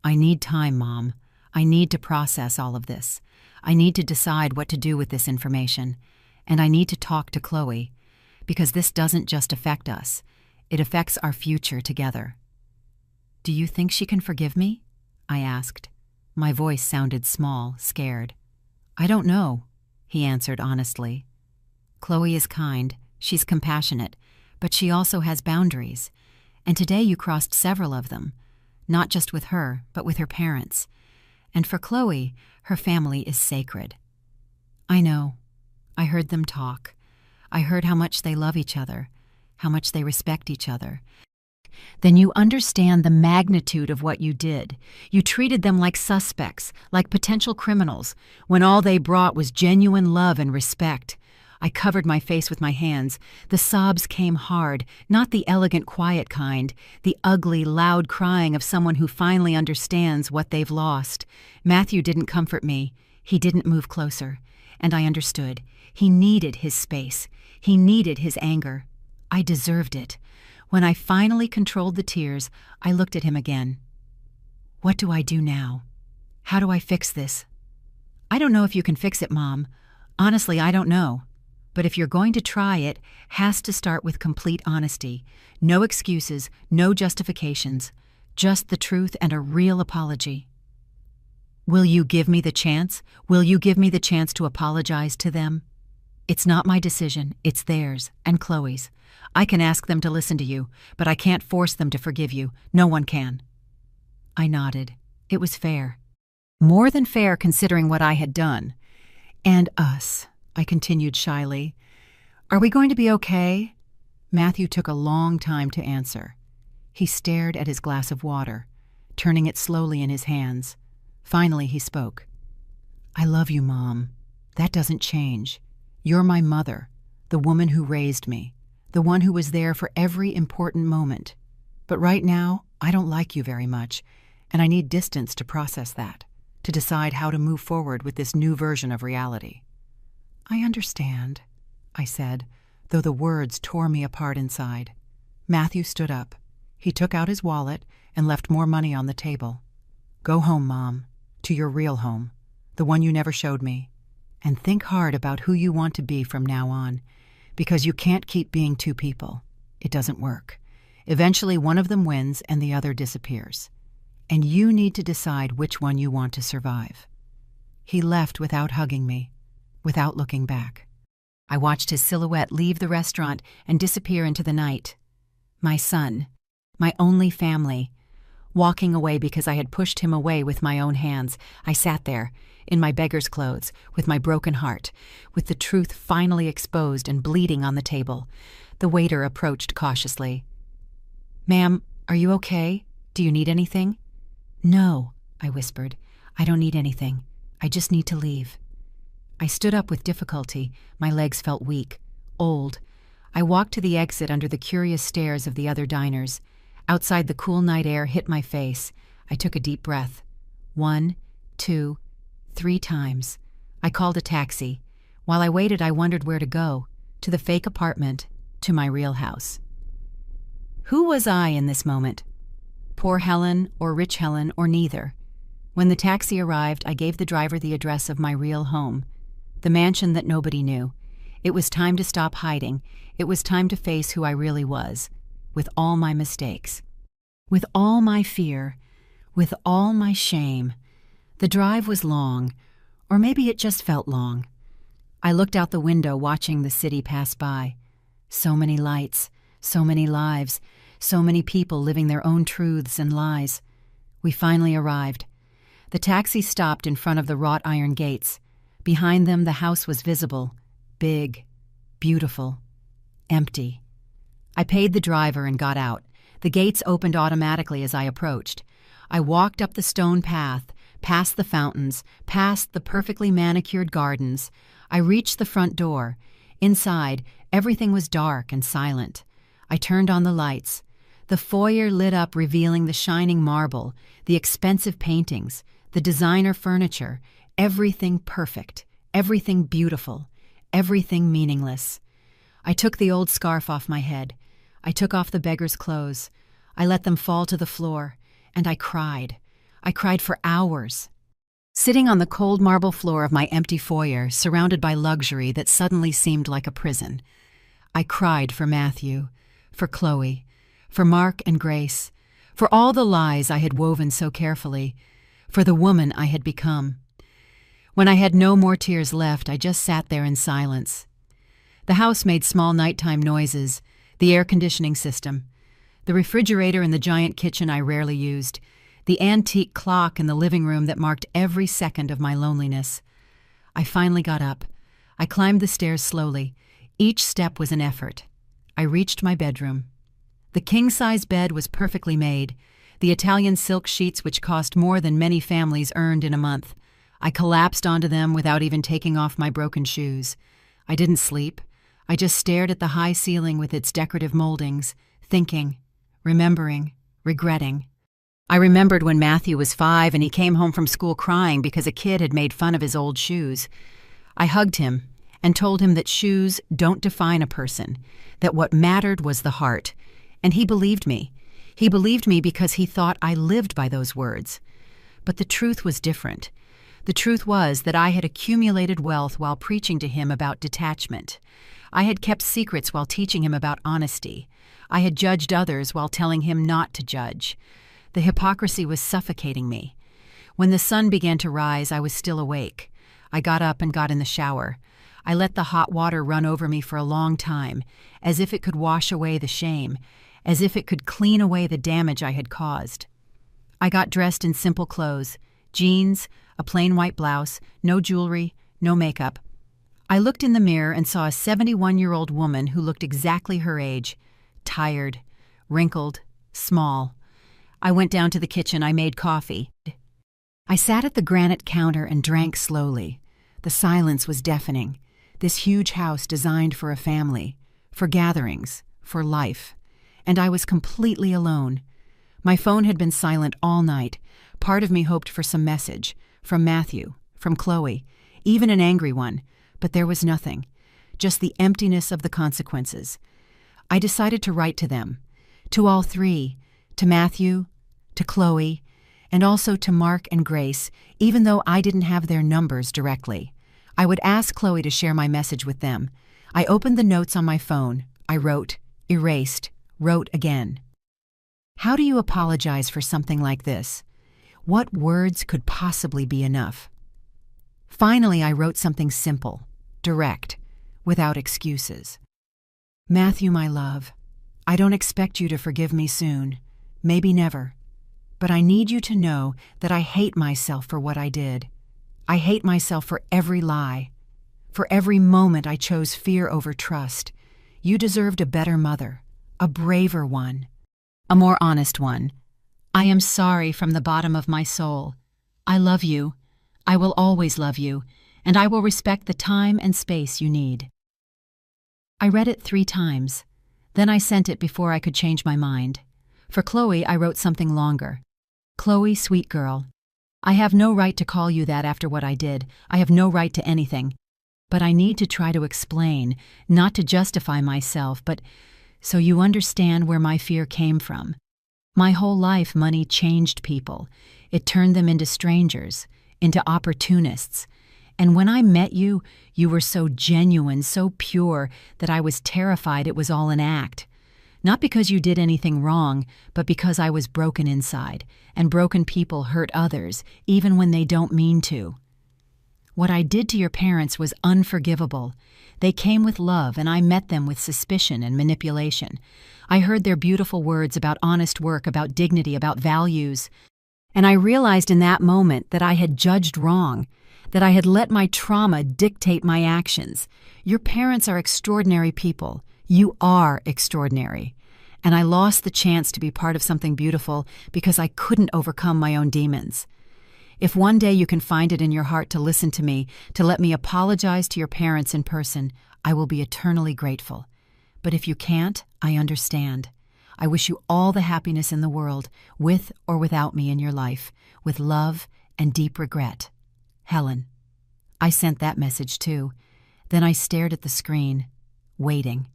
[SPEAKER 1] I need time, Mom. I need to process all of this. I need to decide what to do with this information. And I need to talk to Chloe, because this doesn't just affect us. It affects our future together. Do you think she can forgive me? I asked. My voice sounded small, scared. I don't know, he answered honestly. Chloe is kind. She's compassionate. but she also has boundaries. And today you crossed several of them, not just with her, but with her parents. And for Chloe, her family is sacred. I know. I heard them talk. I heard how much they love each other, how much they respect each other. Then you understand the magnitude of what you did. You treated them like suspects, like potential criminals, when all they brought was genuine love and respect. I covered my face with my hands. The sobs came hard, not the elegant, quiet kind, the ugly, loud crying of someone who finally understands what they've lost. Matthew didn't comfort me. He didn't move closer. And I understood. He needed his space. He needed his anger. I deserved it. When I finally controlled the tears, I looked at him again. What do I do now? How do I fix this? I don't know if you can fix it, Mom. Honestly, I don't know. But if you're going to try, it has to start with complete honesty. No excuses, no justifications. Just the truth and a real apology. Will you give me the chance? Will you give me the chance to apologize to them? It's not my decision, it's theirs, and Chloe's. I can ask them to listen to you, but I can't force them to forgive you. No one can. I nodded. It was fair. More than fair considering what I had done. And us, I continued shyly. Are we going to be okay? Matthew took a long time to answer. He stared at his glass of water, turning it slowly in his hands. Finally, he spoke. I love you, Mom. That doesn't change. You're my mother, the woman who raised me, the one who was there for every important moment. But right now, I don't like you very much, and I need distance to process that, to decide how to move forward with this new version of reality. I understand, I said, though the words tore me apart inside. Matthew stood up. He took out his wallet and left more money on the table. Go home, Mom, to your real home, the one you never showed me. And think hard about who you want to be from now on, because you can't keep being two people. It doesn't work. Eventually, one of them wins and the other disappears. And you need to decide which one you want to survive. He left without hugging me, without looking back. I watched his silhouette leave the restaurant and disappear into the night. My son, my only family, walking away because I had pushed him away with my own hands. I sat there, in my beggar's clothes, with my broken heart, with the truth finally exposed and bleeding on the table. The waiter approached cautiously. Ma'am, are you okay? Do you need anything? No, I whispered. I don't need anything. I just need to leave. I stood up with difficulty. My legs felt weak, old. I walked to the exit under the curious stares of the other diners. Outside, the cool night air hit my face. I took a deep breath. 1, 2, 3 times. I called a taxi. While I waited, I wondered where to go. To the fake apartment, to my real house. Who was I in this moment? Poor Helen, or rich Helen, or neither. When the taxi arrived, I gave the driver the address of my real home, the mansion that nobody knew. It was time to stop hiding. It was time to face who I really was, with all my mistakes, with all my fear, with all my shame. The drive was long, or maybe it just felt long. I looked out the window, watching the city pass by. So many lights, so many lives, so many people living their own truths and lies. We finally arrived. The taxi stopped in front of the wrought iron gates. Behind them, the house was visible, big, beautiful, empty. I paid the driver and got out. The gates opened automatically as I approached. I walked up the stone path, past the fountains, past the perfectly manicured gardens. I reached the front door. Inside, everything was dark and silent. I turned on the lights. The foyer lit up, revealing the shining marble, the expensive paintings, the designer furniture, everything perfect, everything beautiful, everything meaningless. I took the old scarf off my head. I took off the beggar's clothes. I let them fall to the floor, and I cried. I cried for hours. Sitting on the cold marble floor of my empty foyer, surrounded by luxury that suddenly seemed like a prison, I cried for Matthew, for Chloe, for Mark and Grace, for all the lies I had woven so carefully, for the woman I had become. When I had no more tears left, I just sat there in silence. The house made small nighttime noises, The air conditioning system. The refrigerator in the giant kitchen I rarely used. The antique clock in the living room that marked every second of my loneliness. I finally got up. I climbed the stairs slowly. Each step was an effort. I reached my bedroom. The king-size bed was perfectly made. The Italian silk sheets which cost more than many families earned in a month. I collapsed onto them without even taking off my broken shoes. I didn't sleep. I just stared at the high ceiling with its decorative moldings, thinking, remembering, regretting. I remembered when Matthew was 5 and he came home from school crying because a kid had made fun of his old shoes. I hugged him and told him that shoes don't define a person, that what mattered was the heart. And he believed me. He believed me because he thought I lived by those words. But the truth was different. The truth was that I had accumulated wealth while preaching to him about detachment. I had kept secrets while teaching him about honesty. I had judged others while telling him not to judge. The hypocrisy was suffocating me. When the sun began to rise, I was still awake. I got up and got in the shower. I let the hot water run over me for a long time, as if it could wash away the shame, as if it could clean away the damage I had caused. I got dressed in simple clothes, jeans, a plain white blouse, no jewelry, no makeup. I looked in the mirror and saw a 71-year-old woman who looked exactly her age, tired, wrinkled, small. I went down to the kitchen. I made coffee. I sat at the granite counter and drank slowly. The silence was deafening. This huge house designed for a family, for gatherings, for life. And I was completely alone. My phone had been silent all night. Part of me hoped for some message, from Matthew, from Chloe, even an angry one, but there was nothing, just the emptiness of the consequences. I decided to write to them, to all three, to Matthew, to Chloe, and also to Mark and Grace, even though I didn't have their numbers directly. I would ask Chloe to share my message with them. I opened the notes on my phone. I wrote, erased, wrote again. How do you apologize for something like this? What words could possibly be enough? Finally, I wrote something simple, direct, without excuses. Matthew, my love, I don't expect you to forgive me soon, maybe never, but I need you to know that I hate myself for what I did. I hate myself for every lie, for every moment I chose fear over trust. You deserved a better mother, a braver one, a more honest one. I am sorry from the bottom of my soul. I love you. I will always love you, and I will respect the time and space you need. I read it 3 times. Then I sent it before I could change my mind. For Chloe, I wrote something longer. Chloe, sweet girl, I have no right to call you that after what I did. I have no right to anything. But I need to try to explain, not to justify myself, but so you understand where my fear came from. My whole life, money changed people. It turned them into strangers, into opportunists. And when I met you, you were so genuine, so pure, that I was terrified it was all an act. Not because you did anything wrong, but because I was broken inside, and broken people hurt others, even when they don't mean to. What I did to your parents was unforgivable. They came with love, and I met them with suspicion and manipulation. I heard their beautiful words about honest work, about dignity, about values. And I realized in that moment that I had judged wrong, that I had let my trauma dictate my actions. Your parents are extraordinary people. You are extraordinary. And I lost the chance to be part of something beautiful because I couldn't overcome my own demons. If one day you can find it in your heart to listen to me, to let me apologize to your parents in person, I will be eternally grateful. But if you can't, I understand. I wish you all the happiness in the world, with or without me in your life, with love and deep regret. Helen. I sent that message too. Then I stared at the screen, waiting.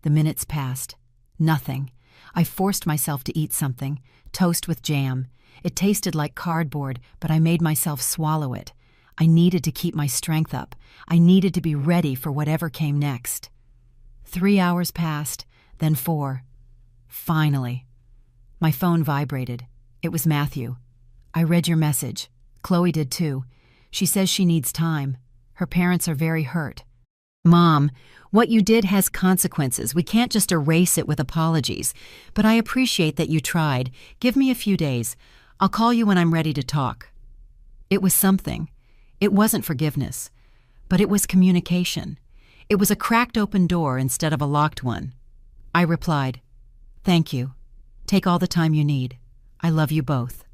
[SPEAKER 1] The minutes passed. Nothing. I forced myself to eat something, toast with jam. It tasted like cardboard, but I made myself swallow it. I needed to keep my strength up. I needed to be ready for whatever came next. 3 hours passed, then 4. Finally. My phone vibrated. It was Matthew. I read your message. Chloe did too. She says she needs time. Her parents are very hurt. Mom, what you did has consequences. We can't just erase it with apologies. But I appreciate that you tried. Give me a few days. I'll call you when I'm ready to talk. It was something. It wasn't forgiveness. But it was communication. It was a cracked open door instead of a locked one. I replied, "Thank you. Take all the time you need. I love you both."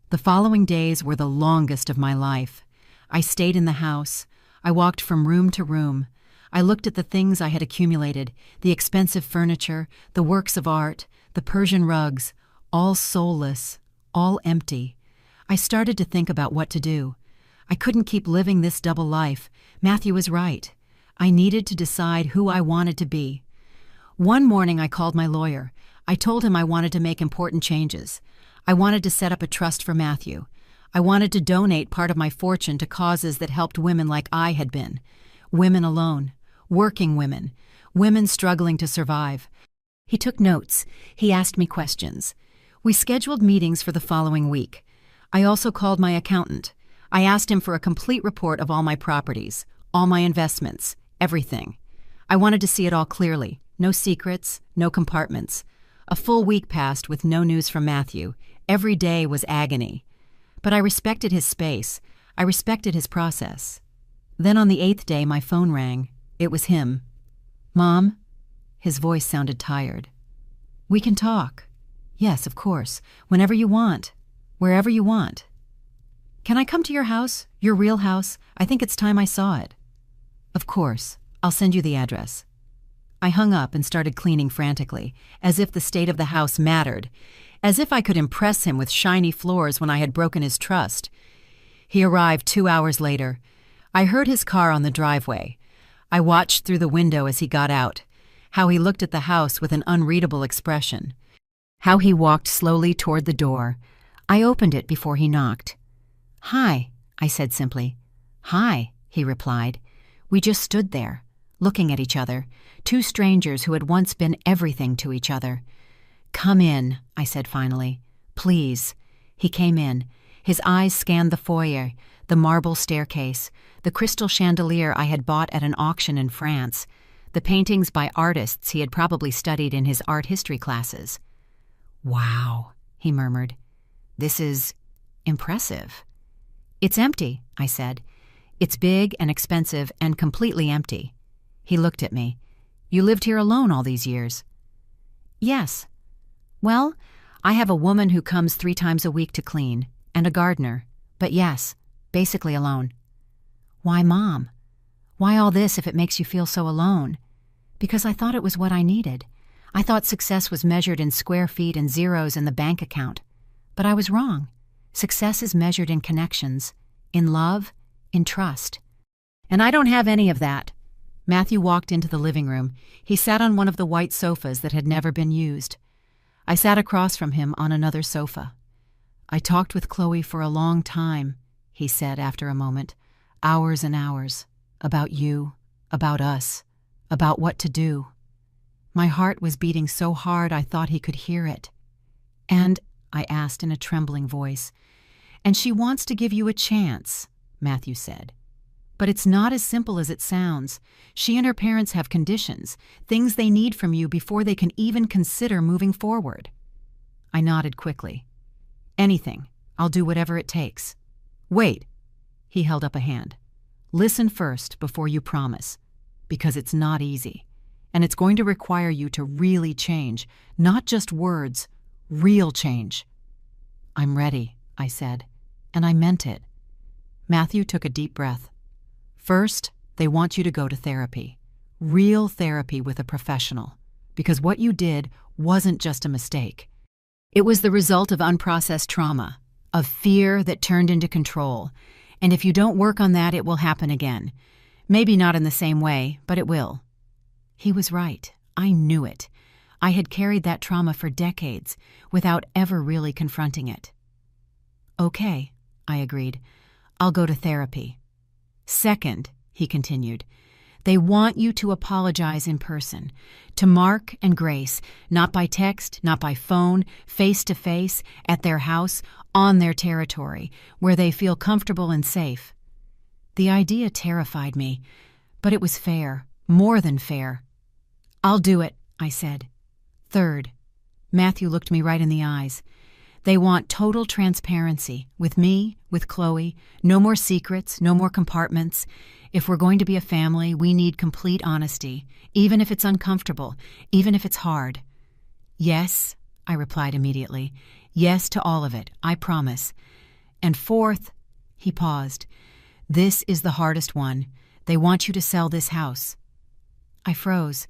[SPEAKER 1] The following days were the longest of my life. I stayed in the house. I walked from room to room. I looked at the things I had accumulated, the expensive furniture, the works of art, the Persian rugs, all soulless, all empty. I started to think about what to do. I couldn't keep living this double life. Matthew was right. I needed to decide who I wanted to be. One morning I called my lawyer. I told him I wanted to make important changes. I wanted to set up a trust for Matthew. I wanted to donate part of my fortune to causes that helped women like I had been. Women alone. Working women. Women struggling to survive. He took notes. He asked me questions. We scheduled meetings for the following week. I also called my accountant. I asked him for a complete report of all my properties, all my investments, everything. I wanted to see it all clearly. No secrets, no compartments. A full week passed with no news from Matthew. Every day was agony. But I respected his space. I respected his process. Then on the 8th day, my phone rang. It was him. "Mom?" His voice sounded tired. "We can talk." "Yes, of course. Whenever you want. Wherever you want." "Can I come to your house? Your real house? I think it's time I saw it." "Of course. I'll send you the address." I hung up and started cleaning frantically, as if the state of the house mattered, as if I could impress him with shiny floors when I had broken his trust. He arrived 2 hours later. I heard his car on the driveway. I watched through the window as he got out, how he looked at the house with an unreadable expression, how he walked slowly toward the door. I opened it before he knocked. "Hi," I said simply. "Hi," he replied. We just stood there, looking at each other, two strangers who had once been everything to each other. "Come in," I said finally. "Please." He came in. His eyes scanned the foyer, the marble staircase, the crystal chandelier I had bought at an auction in France, the paintings by artists he had probably studied in his art history classes. "Wow," he murmured. "This is impressive." "It's empty," I said. "It's big and expensive and completely empty." He looked at me. "You lived here alone all these years?" "Yes. Well, I have a woman who comes 3 times a week to clean, and a gardener. But yes, basically alone." "Why, Mom? Why all this if it makes you feel so alone?" "Because I thought it was what I needed. I thought success was measured in square feet and zeros in the bank account. But I was wrong. Success is measured in connections, in love, in trust. And I don't have any of that." Matthew walked into the living room. He sat on one of the white sofas that had never been used. I sat across from him on another sofa. "I talked with Chloe for a long time," he said after a moment. "Hours and hours. About you, about us, about what to do." My heart was beating so hard I thought he could hear it. "And," I asked in a trembling voice, "and she wants to give you a chance," Matthew said. "But it's not as simple as it sounds. She and her parents have conditions, things they need from you before they can even consider moving forward." I nodded quickly. "Anything. I'll do whatever it takes." "Wait." He held up a hand. "Listen first before you promise, because it's not easy. And it's going to require you to really change, not just words, real change." "I'm ready," I said, and I meant it. Matthew took a deep breath. "First, they want you to go to therapy. Real therapy with a professional. Because what you did wasn't just a mistake. It was the result of unprocessed trauma, of fear that turned into control. And if you don't work on that, it will happen again. Maybe not in the same way, but it will." He was right. I knew it. I had carried that trauma for decades without ever really confronting it. "Okay," I agreed. "I'll go to therapy." "Second," he continued, "they want you to apologize in person, to Mark and Grace, not by text, not by phone, face to face, at their house, on their territory, where they feel comfortable and safe." The idea terrified me, But it was fair, more than fair. "I'll do it," I said. Third, Matthew looked me right in the eyes. "They want total transparency, with me, with Chloe, no more secrets, no more compartments. If we're going to be a family, we need complete honesty, even if it's uncomfortable, even if it's hard." "Yes," I replied immediately. "Yes to all of it, I promise." "And fourth," he paused, "this is the hardest one. They want you to sell this house." I froze.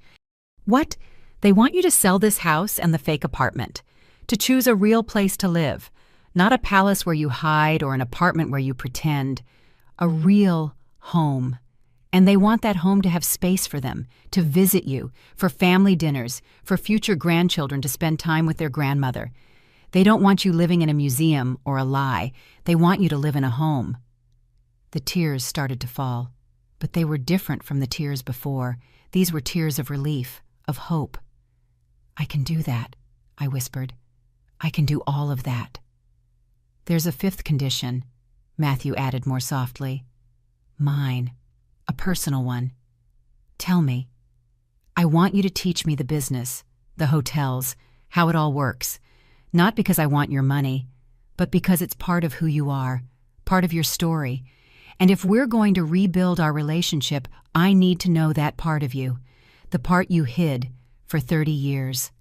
[SPEAKER 1] "What? They want you to sell this house and the fake apartment? To choose a real place to live, not a palace where you hide or an apartment where you pretend. A real home. And they want that home to have space for them, to visit you, for family dinners, for future grandchildren to spend time with their grandmother. They don't want you living in a museum or a lie. They want you to live in a home." The tears started to fall, but they were different from the tears before. These were tears of relief, of hope. "I can do that," I whispered. "I can do all of that." "There's a fifth condition," Matthew added more softly. "Mine. A personal one. Tell me. I want you to teach me the business, the hotels, how it all works. Not because I want your money, but because it's part of who you are, part of your story. And if we're going to rebuild our relationship, I need to know that part of you, the part you hid for 30 years.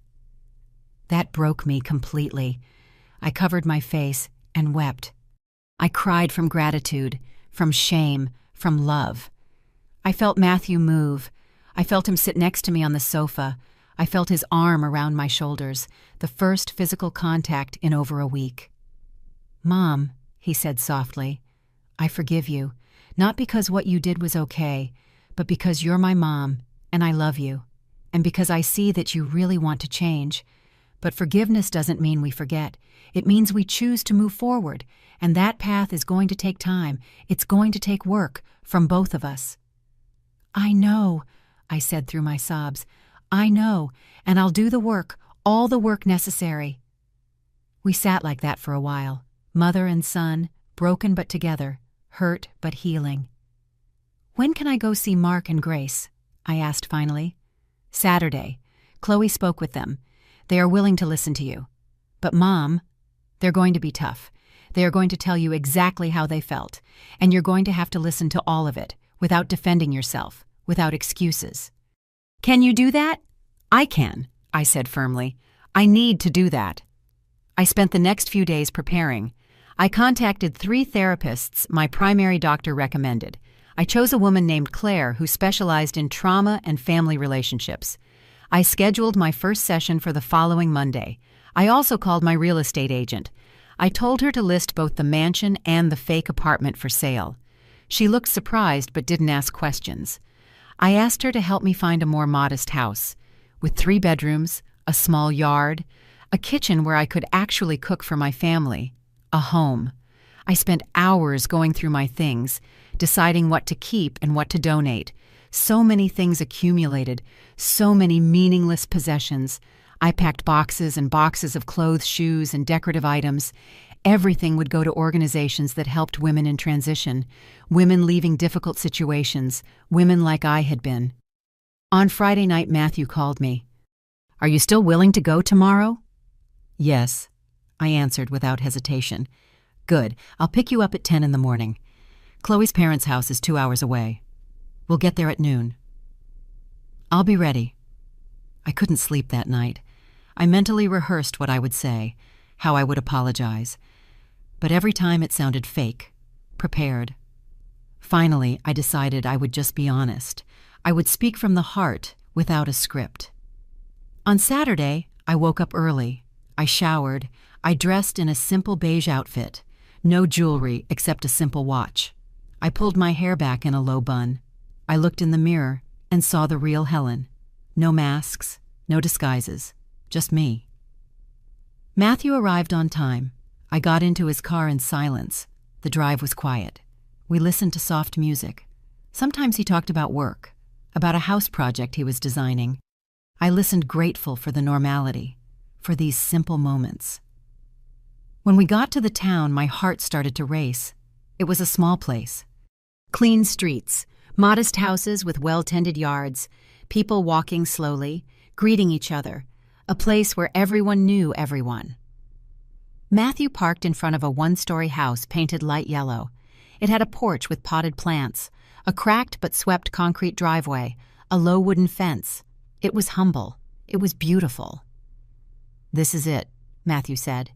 [SPEAKER 1] That broke me completely. I covered my face and wept. I cried from gratitude, from shame, from love. I felt Matthew move. I felt him sit next to me on the sofa. I felt his arm around my shoulders, the first physical contact in over a week. "Mom," he said softly, "I forgive you, not because what you did was okay, but because you're my mom, and I love you, and because I see that you really want to change. But forgiveness doesn't mean we forget. It means we choose to move forward, and that path is going to take time. It's going to take work from both of us." "I know," I said through my sobs. "I know, and I'll do the work, all the work necessary." We sat like that for a while, mother and son, broken but together, hurt but healing. "When can I go see Mark and Grace?" I asked finally. "Saturday. Chloe spoke with them. They are willing to listen to you. But Mom, they're going to be tough. They are going to tell you exactly how they felt, and you're going to have to listen to all of it, without defending yourself, without excuses." "Can you do that?" "I can," I said firmly. "I need to do that." I spent the next few days preparing. I contacted 3 therapists my primary doctor recommended. I chose a woman named Claire who specialized in trauma and family relationships. I scheduled my first session for the following Monday. I also called my real estate agent. I told her to list both the mansion and the fake apartment for sale. She looked surprised but didn't ask questions. I asked her to help me find a more modest house, with 3 bedrooms, a small yard, a kitchen where I could actually cook for my family, a home. I spent hours going through my things, deciding what to keep and what to donate. So many things accumulated, so many meaningless possessions. I packed boxes and boxes of clothes, shoes, and decorative items. Everything would go to organizations that helped women in transition, women leaving difficult situations, women like I had been. On Friday night, Matthew called me. "Are you still willing to go tomorrow?" "Yes," I answered without hesitation. "Good. I'll pick you up at 10 in the morning. Chloe's parents' house is 2 hours away. We'll get there at noon." "I'll be ready." I couldn't sleep that night. I mentally rehearsed what I would say, how I would apologize. But every time it sounded fake, prepared. Finally, I decided I would just be honest. I would speak from the heart without a script. On Saturday, I woke up early. I showered. I dressed in a simple beige outfit. No jewelry except a simple watch. I pulled my hair back in a low bun. I looked in the mirror and saw the real Helen. No masks, no disguises, just me. Matthew arrived on time. I got into his car in silence. The drive was quiet. We listened to soft music. Sometimes he talked about work, about a house project he was designing. I listened grateful for the normality, for these simple moments. When we got to the town, my heart started to race. It was a small place. Clean streets, Modest houses with well-tended yards, people walking slowly, greeting each other, a place where everyone knew everyone. Matthew parked in front of a one-story house painted light yellow. It had a porch with potted plants, a cracked but swept concrete driveway, a low wooden fence. It was humble. It was beautiful. "This is it," Matthew said.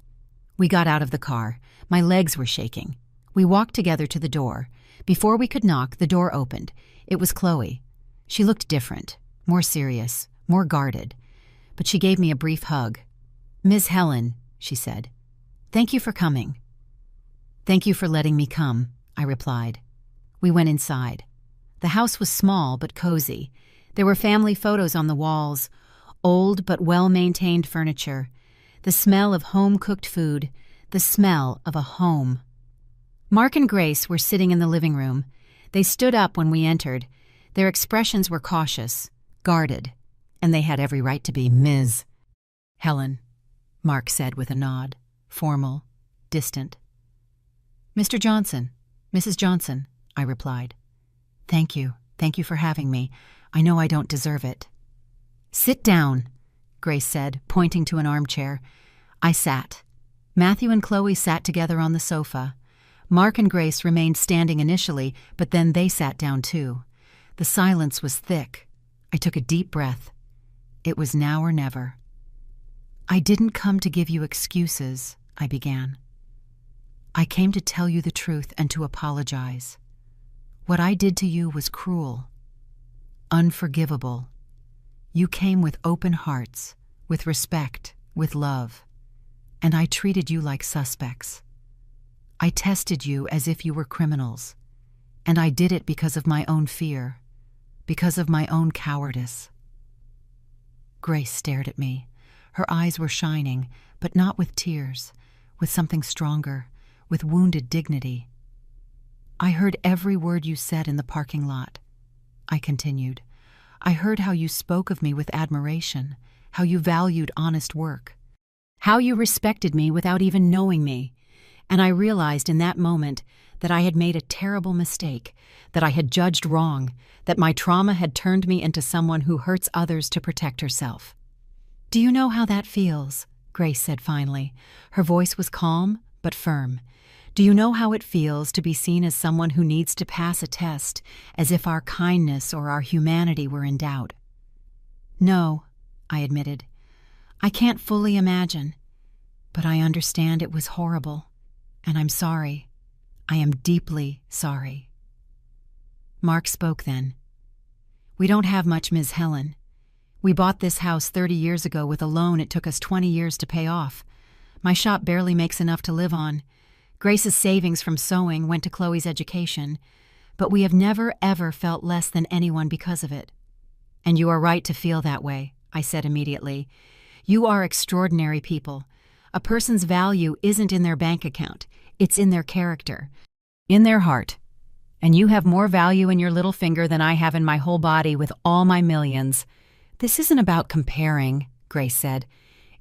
[SPEAKER 1] We got out of the car. My legs were shaking. We walked together to the door. Before we could knock, the door opened. It was Chloe. She looked different, more serious, more guarded. But she gave me a brief hug. "Ms. Helen," she said, "thank you for coming." "Thank you for letting me come," I replied. We went inside. The house was small but cozy. There were family photos on the walls, old but well-maintained furniture, the smell of home-cooked food, the smell of a home. Mark and Grace were sitting in the living room. They stood up when we entered. Their expressions were cautious, guarded, and they had every right to be. "Ms. Helen," Mark said with a nod, formal, distant. "Mr. Johnson, Mrs. Johnson," I replied. Thank you for having me. I know I don't deserve it." "Sit down," Grace said, pointing to an armchair. I sat. Matthew and Chloe sat together on the sofa. Mark and Grace remained standing initially, but then they sat down too. The silence was thick. I took a deep breath. It was now or never. "I didn't come to give you excuses," I began. "I came to tell you the truth and to apologize. What I did to you was cruel, unforgivable. You came with open hearts, with respect, with love, and I treated you like suspects. I tested you as if you were criminals, and I did it because of my own fear, because of my own cowardice." Grace stared at me. Her eyes were shining, but not with tears, with something stronger, with wounded dignity. "I heard every word you said in the parking lot," I continued. "I heard how you spoke of me with admiration, how you valued honest work, how you respected me without even knowing me. And I realized in that moment that I had made a terrible mistake, that I had judged wrong, that my trauma had turned me into someone who hurts others to protect herself." "Do you know how that feels?" Grace said finally. Her voice was calm but firm. "Do you know how it feels to be seen as someone who needs to pass a test, as if our kindness or our humanity were in doubt?" "No," I admitted. "I can't fully imagine, but I understand it was horrible, and I'm sorry. I am deeply sorry." Mark spoke then. "We don't have much, Ms. Helen. We bought this house 30 years ago with a loan it took us 20 years to pay off. My shop barely makes enough to live on. Grace's savings from sewing went to Chloe's education, but we have never, ever felt less than anyone because of it." "And you are right to feel that way," I said immediately. "You are extraordinary people. A person's value isn't in their bank account. It's in their character, in their heart. And you have more value in your little finger than I have in my whole body with all my millions." "This isn't about comparing," Grace said.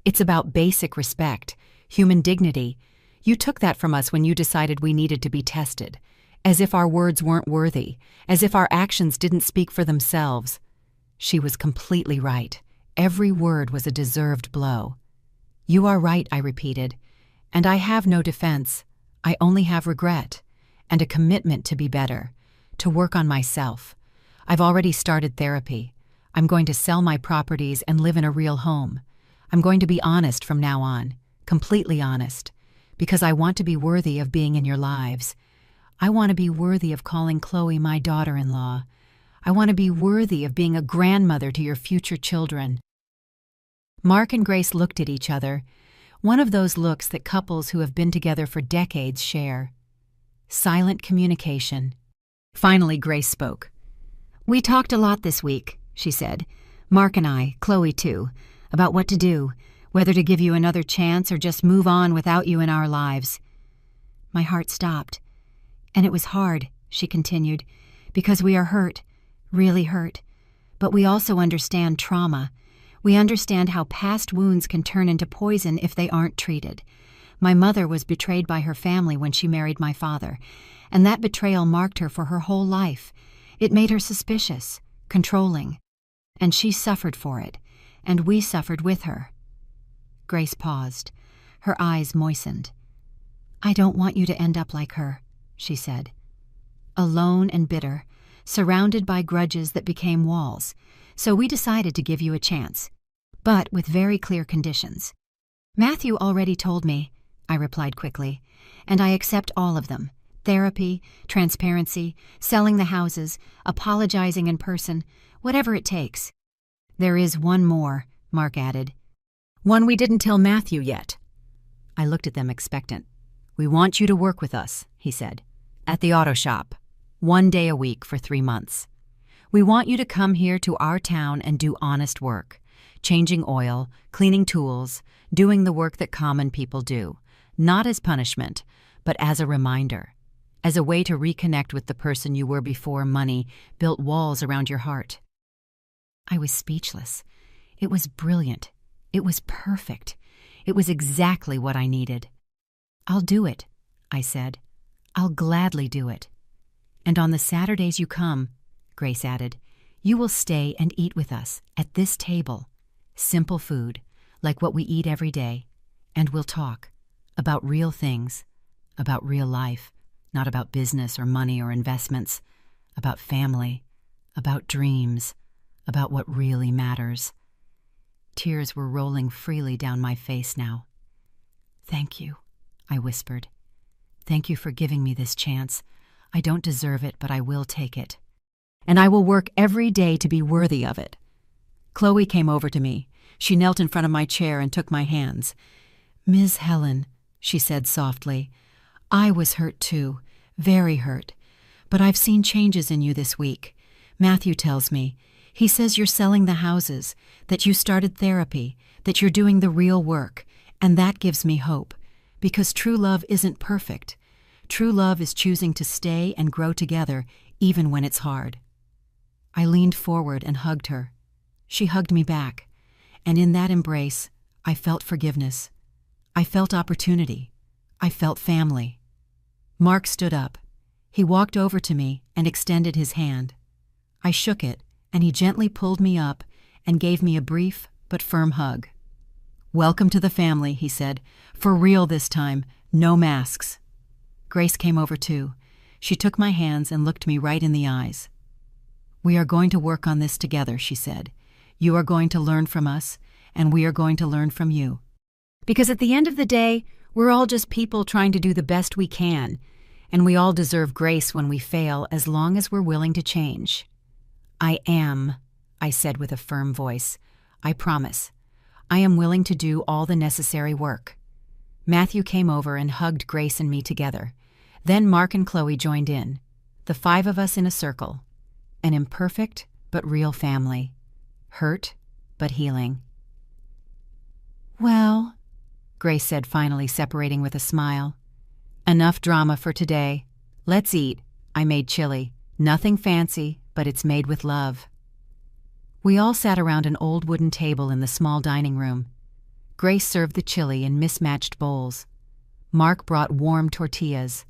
[SPEAKER 1] "It's about basic respect, human dignity. You took that from us when you decided we needed to be tested, as if our words weren't worthy, as if our actions didn't speak for themselves." She was completely right. Every word was a deserved blow. "You are right," I repeated, "and I have no defense. I only have regret, and a commitment to be better, to work on myself. I've already started therapy. I'm going to sell my properties and live in a real home. I'm going to be honest from now on, completely honest, because I want to be worthy of being in your lives. I want to be worthy of calling Chloe my daughter-in-law. I want to be worthy of being a grandmother to your future children." Mark and Grace looked at each other, one of those looks that couples who have been together for decades share. Silent communication. Finally, Grace spoke. "We talked a lot this week," she said. "Mark and I, Chloe too, about what to do, whether to give you another chance or just move on without you in our lives." My heart stopped. "And it was hard," she continued, "because we are hurt, really hurt. But we also understand trauma. We understand how past wounds can turn into poison if they aren't treated. My mother was betrayed by her family when she married my father, and that betrayal marked her for her whole life. It made her suspicious, controlling, and she suffered for it, and we suffered with her. Grace paused. Her eyes moistened. "I don't want you to end up like her," she said. "Alone and bitter, surrounded by grudges that became walls, so we decided to give you a chance, but with very clear conditions." "Matthew already told me," I replied quickly, "and I accept all of them. Therapy, transparency, selling the houses, apologizing in person, whatever it takes." "There is one more," Mark added. "One we didn't tell Matthew yet." I looked at them expectant. "We want you to work with us," he said, "at the auto shop, 1 day a week for 3 months. We want you to come here to our town and do honest work, changing oil, cleaning tools, doing the work that common people do, not as punishment, but as a reminder, as a way to reconnect with the person you were before money built walls around your heart." I was speechless. It was brilliant. It was perfect. It was exactly what I needed. "I'll do it," I said. "I'll gladly do it. And on the Saturdays you come," Grace added, "you will stay and eat with us at this table. Simple food, like what we eat every day, and we'll talk about real things, about real life, not about business or money or investments, about family, about dreams, about what really matters." Tears were rolling freely down my face now. "Thank you," I whispered. "Thank you for giving me this chance. I don't deserve it, but I will take it. And I will work every day to be worthy of it." Chloe came over to me. She knelt in front of my chair and took my hands. "Ms. Helen," she said softly, "I was hurt too, very hurt. But I've seen changes in you this week. Matthew tells me. He says you're selling the houses, that you started therapy, that you're doing the real work, and that gives me hope, because true love isn't perfect. True love is choosing to stay and grow together even when it's hard." I leaned forward and hugged her. She hugged me back, and in that embrace, I felt forgiveness. I felt opportunity. I felt family. Mark stood up. He walked over to me and extended his hand. I shook it, and he gently pulled me up and gave me a brief but firm hug. "Welcome to the family," he said. "For real this time, no masks." Grace came over too. She took my hands and looked me right in the eyes. "We are going to work on this together," she said. "You are going to learn from us, and we are going to learn from you. Because at the end of the day, we're all just people trying to do the best we can, and we all deserve grace when we fail as long as we're willing to change." I said with a firm voice. "I promise. I am willing to do all the necessary work." Matthew came over and hugged Grace and me together. Then Mark and Chloe joined in, the 5 of us in a circle. An imperfect but real family. Hurt but healing. "Well," Grace said, finally separating with a smile, "enough drama for today. Let's eat. I made chili. Nothing fancy, but it's made with love." We all sat around an old wooden table in the small dining room. Grace served the chili in mismatched bowls. Mark brought warm tortillas.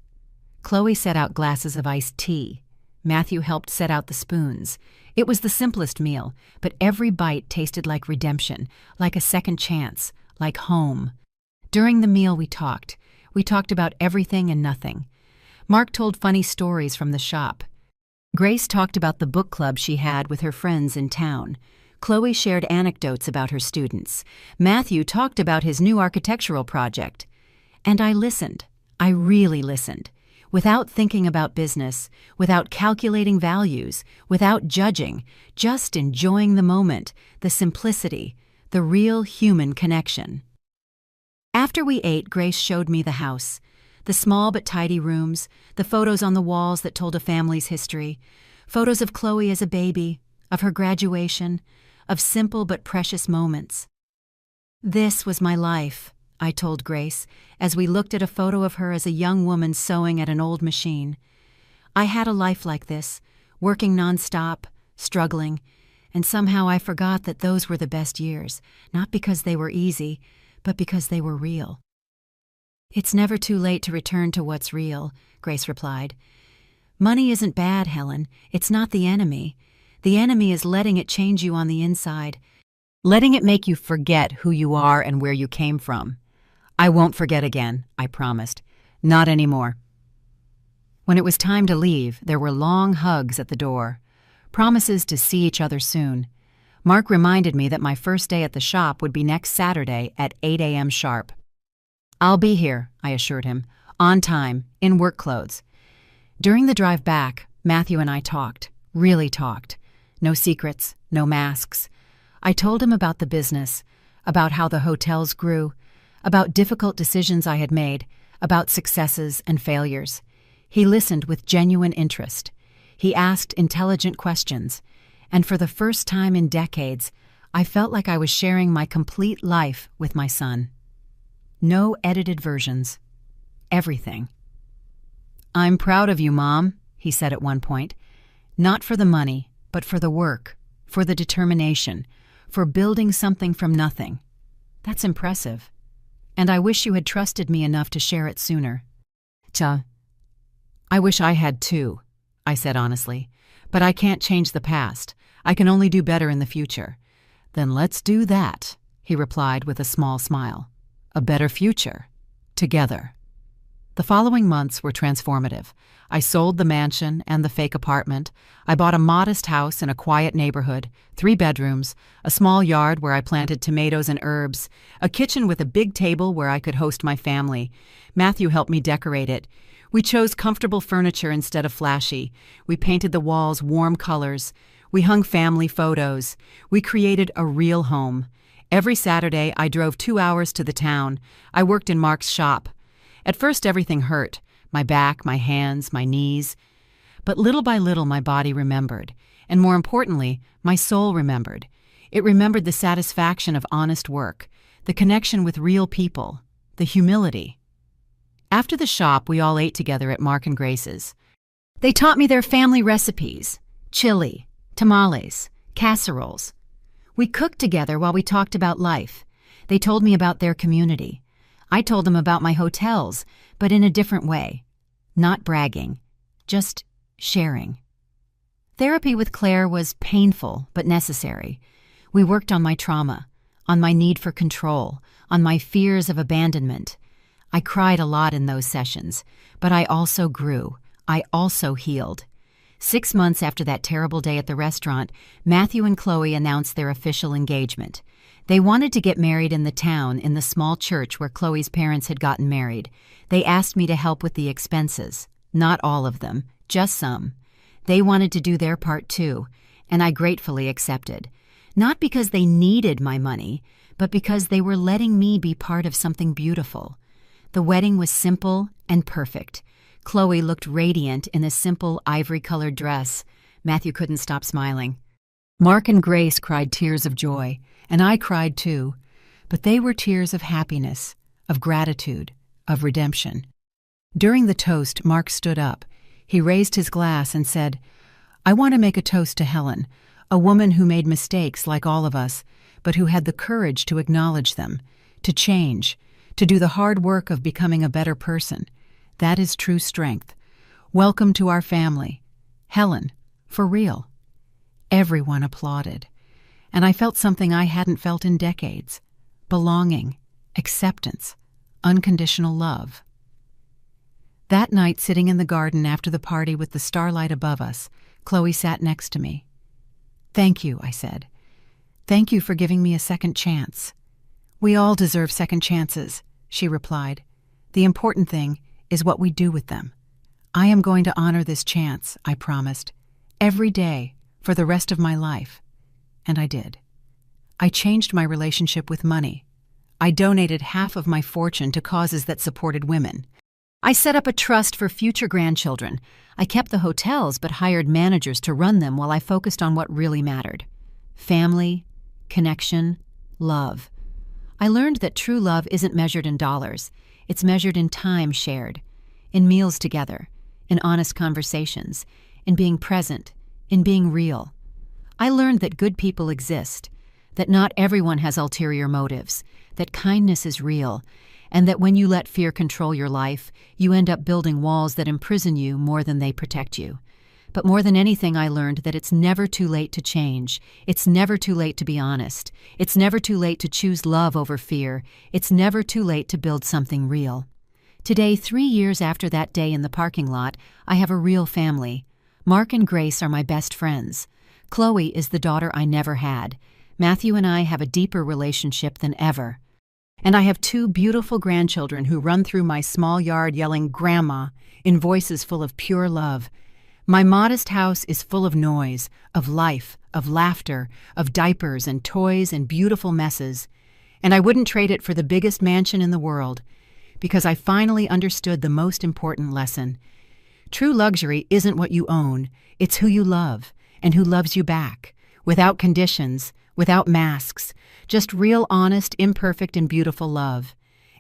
[SPEAKER 1] Chloe set out glasses of iced tea. Matthew helped set out the spoons. It was the simplest meal, but every bite tasted like redemption, like a second chance, like home. During the meal we talked. We talked about everything and nothing. Mark told funny stories from the shop. Grace talked about the book club she had with her friends in town. Chloe shared anecdotes about her students. Matthew talked about his new architectural project. And I listened. I really listened. Without thinking about business, without calculating values, without judging, just enjoying the moment, the simplicity, the real human connection. After we ate, Grace showed me the house. The small but tidy rooms, the photos on the walls that told a family's history, photos of Chloe as a baby, of her graduation, of simple but precious moments. "This was my life," I told Grace, as we looked at a photo of her as a young woman sewing at an old machine. "I had a life like this, working nonstop, struggling, and somehow I forgot that those were the best years, not because they were easy, but because they were real." "It's never too late to return to what's real," Grace replied. Money isn't bad, Helen. It's not the enemy. The enemy is letting it change you on the inside, letting it make you forget who you are and where you came from. I won't forget again, I promised. Not anymore. When it was time to leave, there were long hugs at the door, promises to see each other soon. Mark reminded me that my first day at the shop would be next Saturday at 8 a.m. sharp. I'll be here, I assured him, on time, in work clothes. During the drive back, Matthew and I talked, really talked. No secrets, no masks. I told him about the business, about how the hotels grew, about difficult decisions I had made, about successes and failures. He listened with genuine interest. He asked intelligent questions, and for the first time in decades, I felt like I was sharing my complete life with my son. No edited versions. Everything. "I'm proud of you, Mom," he said at one point. "Not for the money, but for the work, for the determination, for building something from nothing. That's impressive. And I wish you had trusted me enough to share it sooner." "I wish I had too," I said honestly. "But I can't change the past. I can only do better in the future." "Then let's do that," he replied with a small smile. "A better future. Together." The following months were transformative. I sold the mansion and the fake apartment. I bought a modest house in a quiet neighborhood, 3 bedrooms, a small yard where I planted tomatoes and herbs, a kitchen with a big table where I could host my family. Matthew helped me decorate it. We chose comfortable furniture instead of flashy. We painted the walls warm colors. We hung family photos. We created a real home. Every Saturday, I drove 2 hours to the town. I worked in Mark's shop. At first, everything hurt. My back, my hands, my knees. But little by little, my body remembered. And more importantly, my soul remembered. It remembered the satisfaction of honest work, the connection with real people, the humility. After the shop, we all ate together at Mark and Grace's. They taught me their family recipes: chili, tamales, casseroles. We cooked together while we talked about life. They told me about their community. I told them about my hotels, but in a different way. Not bragging, just sharing. Therapy with Claire was painful but necessary. We worked on my trauma, on my need for control, on my fears of abandonment. I cried a lot in those sessions, but I also grew. I also healed. 6 months after that terrible day at the restaurant, Matthew and Chloe announced their official engagement. They wanted to get married in the town, in the small church where Chloe's parents had gotten married. They asked me to help with the expenses. Not all of them, just some. They wanted to do their part too, and I gratefully accepted. Not because they needed my money, but because they were letting me be part of something beautiful. The wedding was simple and perfect. Chloe looked radiant in a simple ivory-colored dress. Matthew couldn't stop smiling. Mark and Grace cried tears of joy, and I cried too, but they were tears of happiness, of gratitude, of redemption. During the toast, Mark stood up. He raised his glass and said, "I want to make a toast to Helen, a woman who made mistakes like all of us, but who had the courage to acknowledge them, to change, to do the hard work of becoming a better person. That is true strength. Welcome to our family. Helen, for real." Everyone applauded, and I felt something I hadn't felt in decades: belonging, acceptance, unconditional love. That night, sitting in the garden after the party with the starlight above us, Chloe sat next to me. "Thank you," I said. "Thank you for giving me a second chance." "We all deserve second chances," she replied. "The important thing is what we do with them. I am going to honor this chance," I promised, "every day for the rest of my life." And I did. I changed my relationship with money. I donated half of my fortune to causes that supported women. I set up a trust for future grandchildren. I kept the hotels but hired managers to run them while I focused on what really mattered: family, connection, love. I learned that true love isn't measured in dollars. It's measured in time shared, in meals together, in honest conversations, in being present, in being real. I learned that good people exist, that not everyone has ulterior motives, that kindness is real, and that when you let fear control your life, you end up building walls that imprison you more than they protect you. But more than anything, I learned that it's never too late to change. It's never too late to be honest. It's never too late to choose love over fear. It's never too late to build something real. Today, 3 years after that day in the parking lot, I have a real family. Mark and Grace are my best friends. Chloe is the daughter I never had. Matthew and I have a deeper relationship than ever. And I have 2 beautiful grandchildren who run through my small yard yelling "Grandma" in voices full of pure love. My modest house is full of noise, of life, of laughter, of diapers and toys and beautiful messes. And I wouldn't trade it for the biggest mansion in the world, because I finally understood the most important lesson. True luxury isn't what you own, it's who you love, and who loves you back, without conditions, without masks, just real, honest, imperfect, and beautiful love.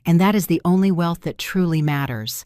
[SPEAKER 1] And that is the only wealth that truly matters.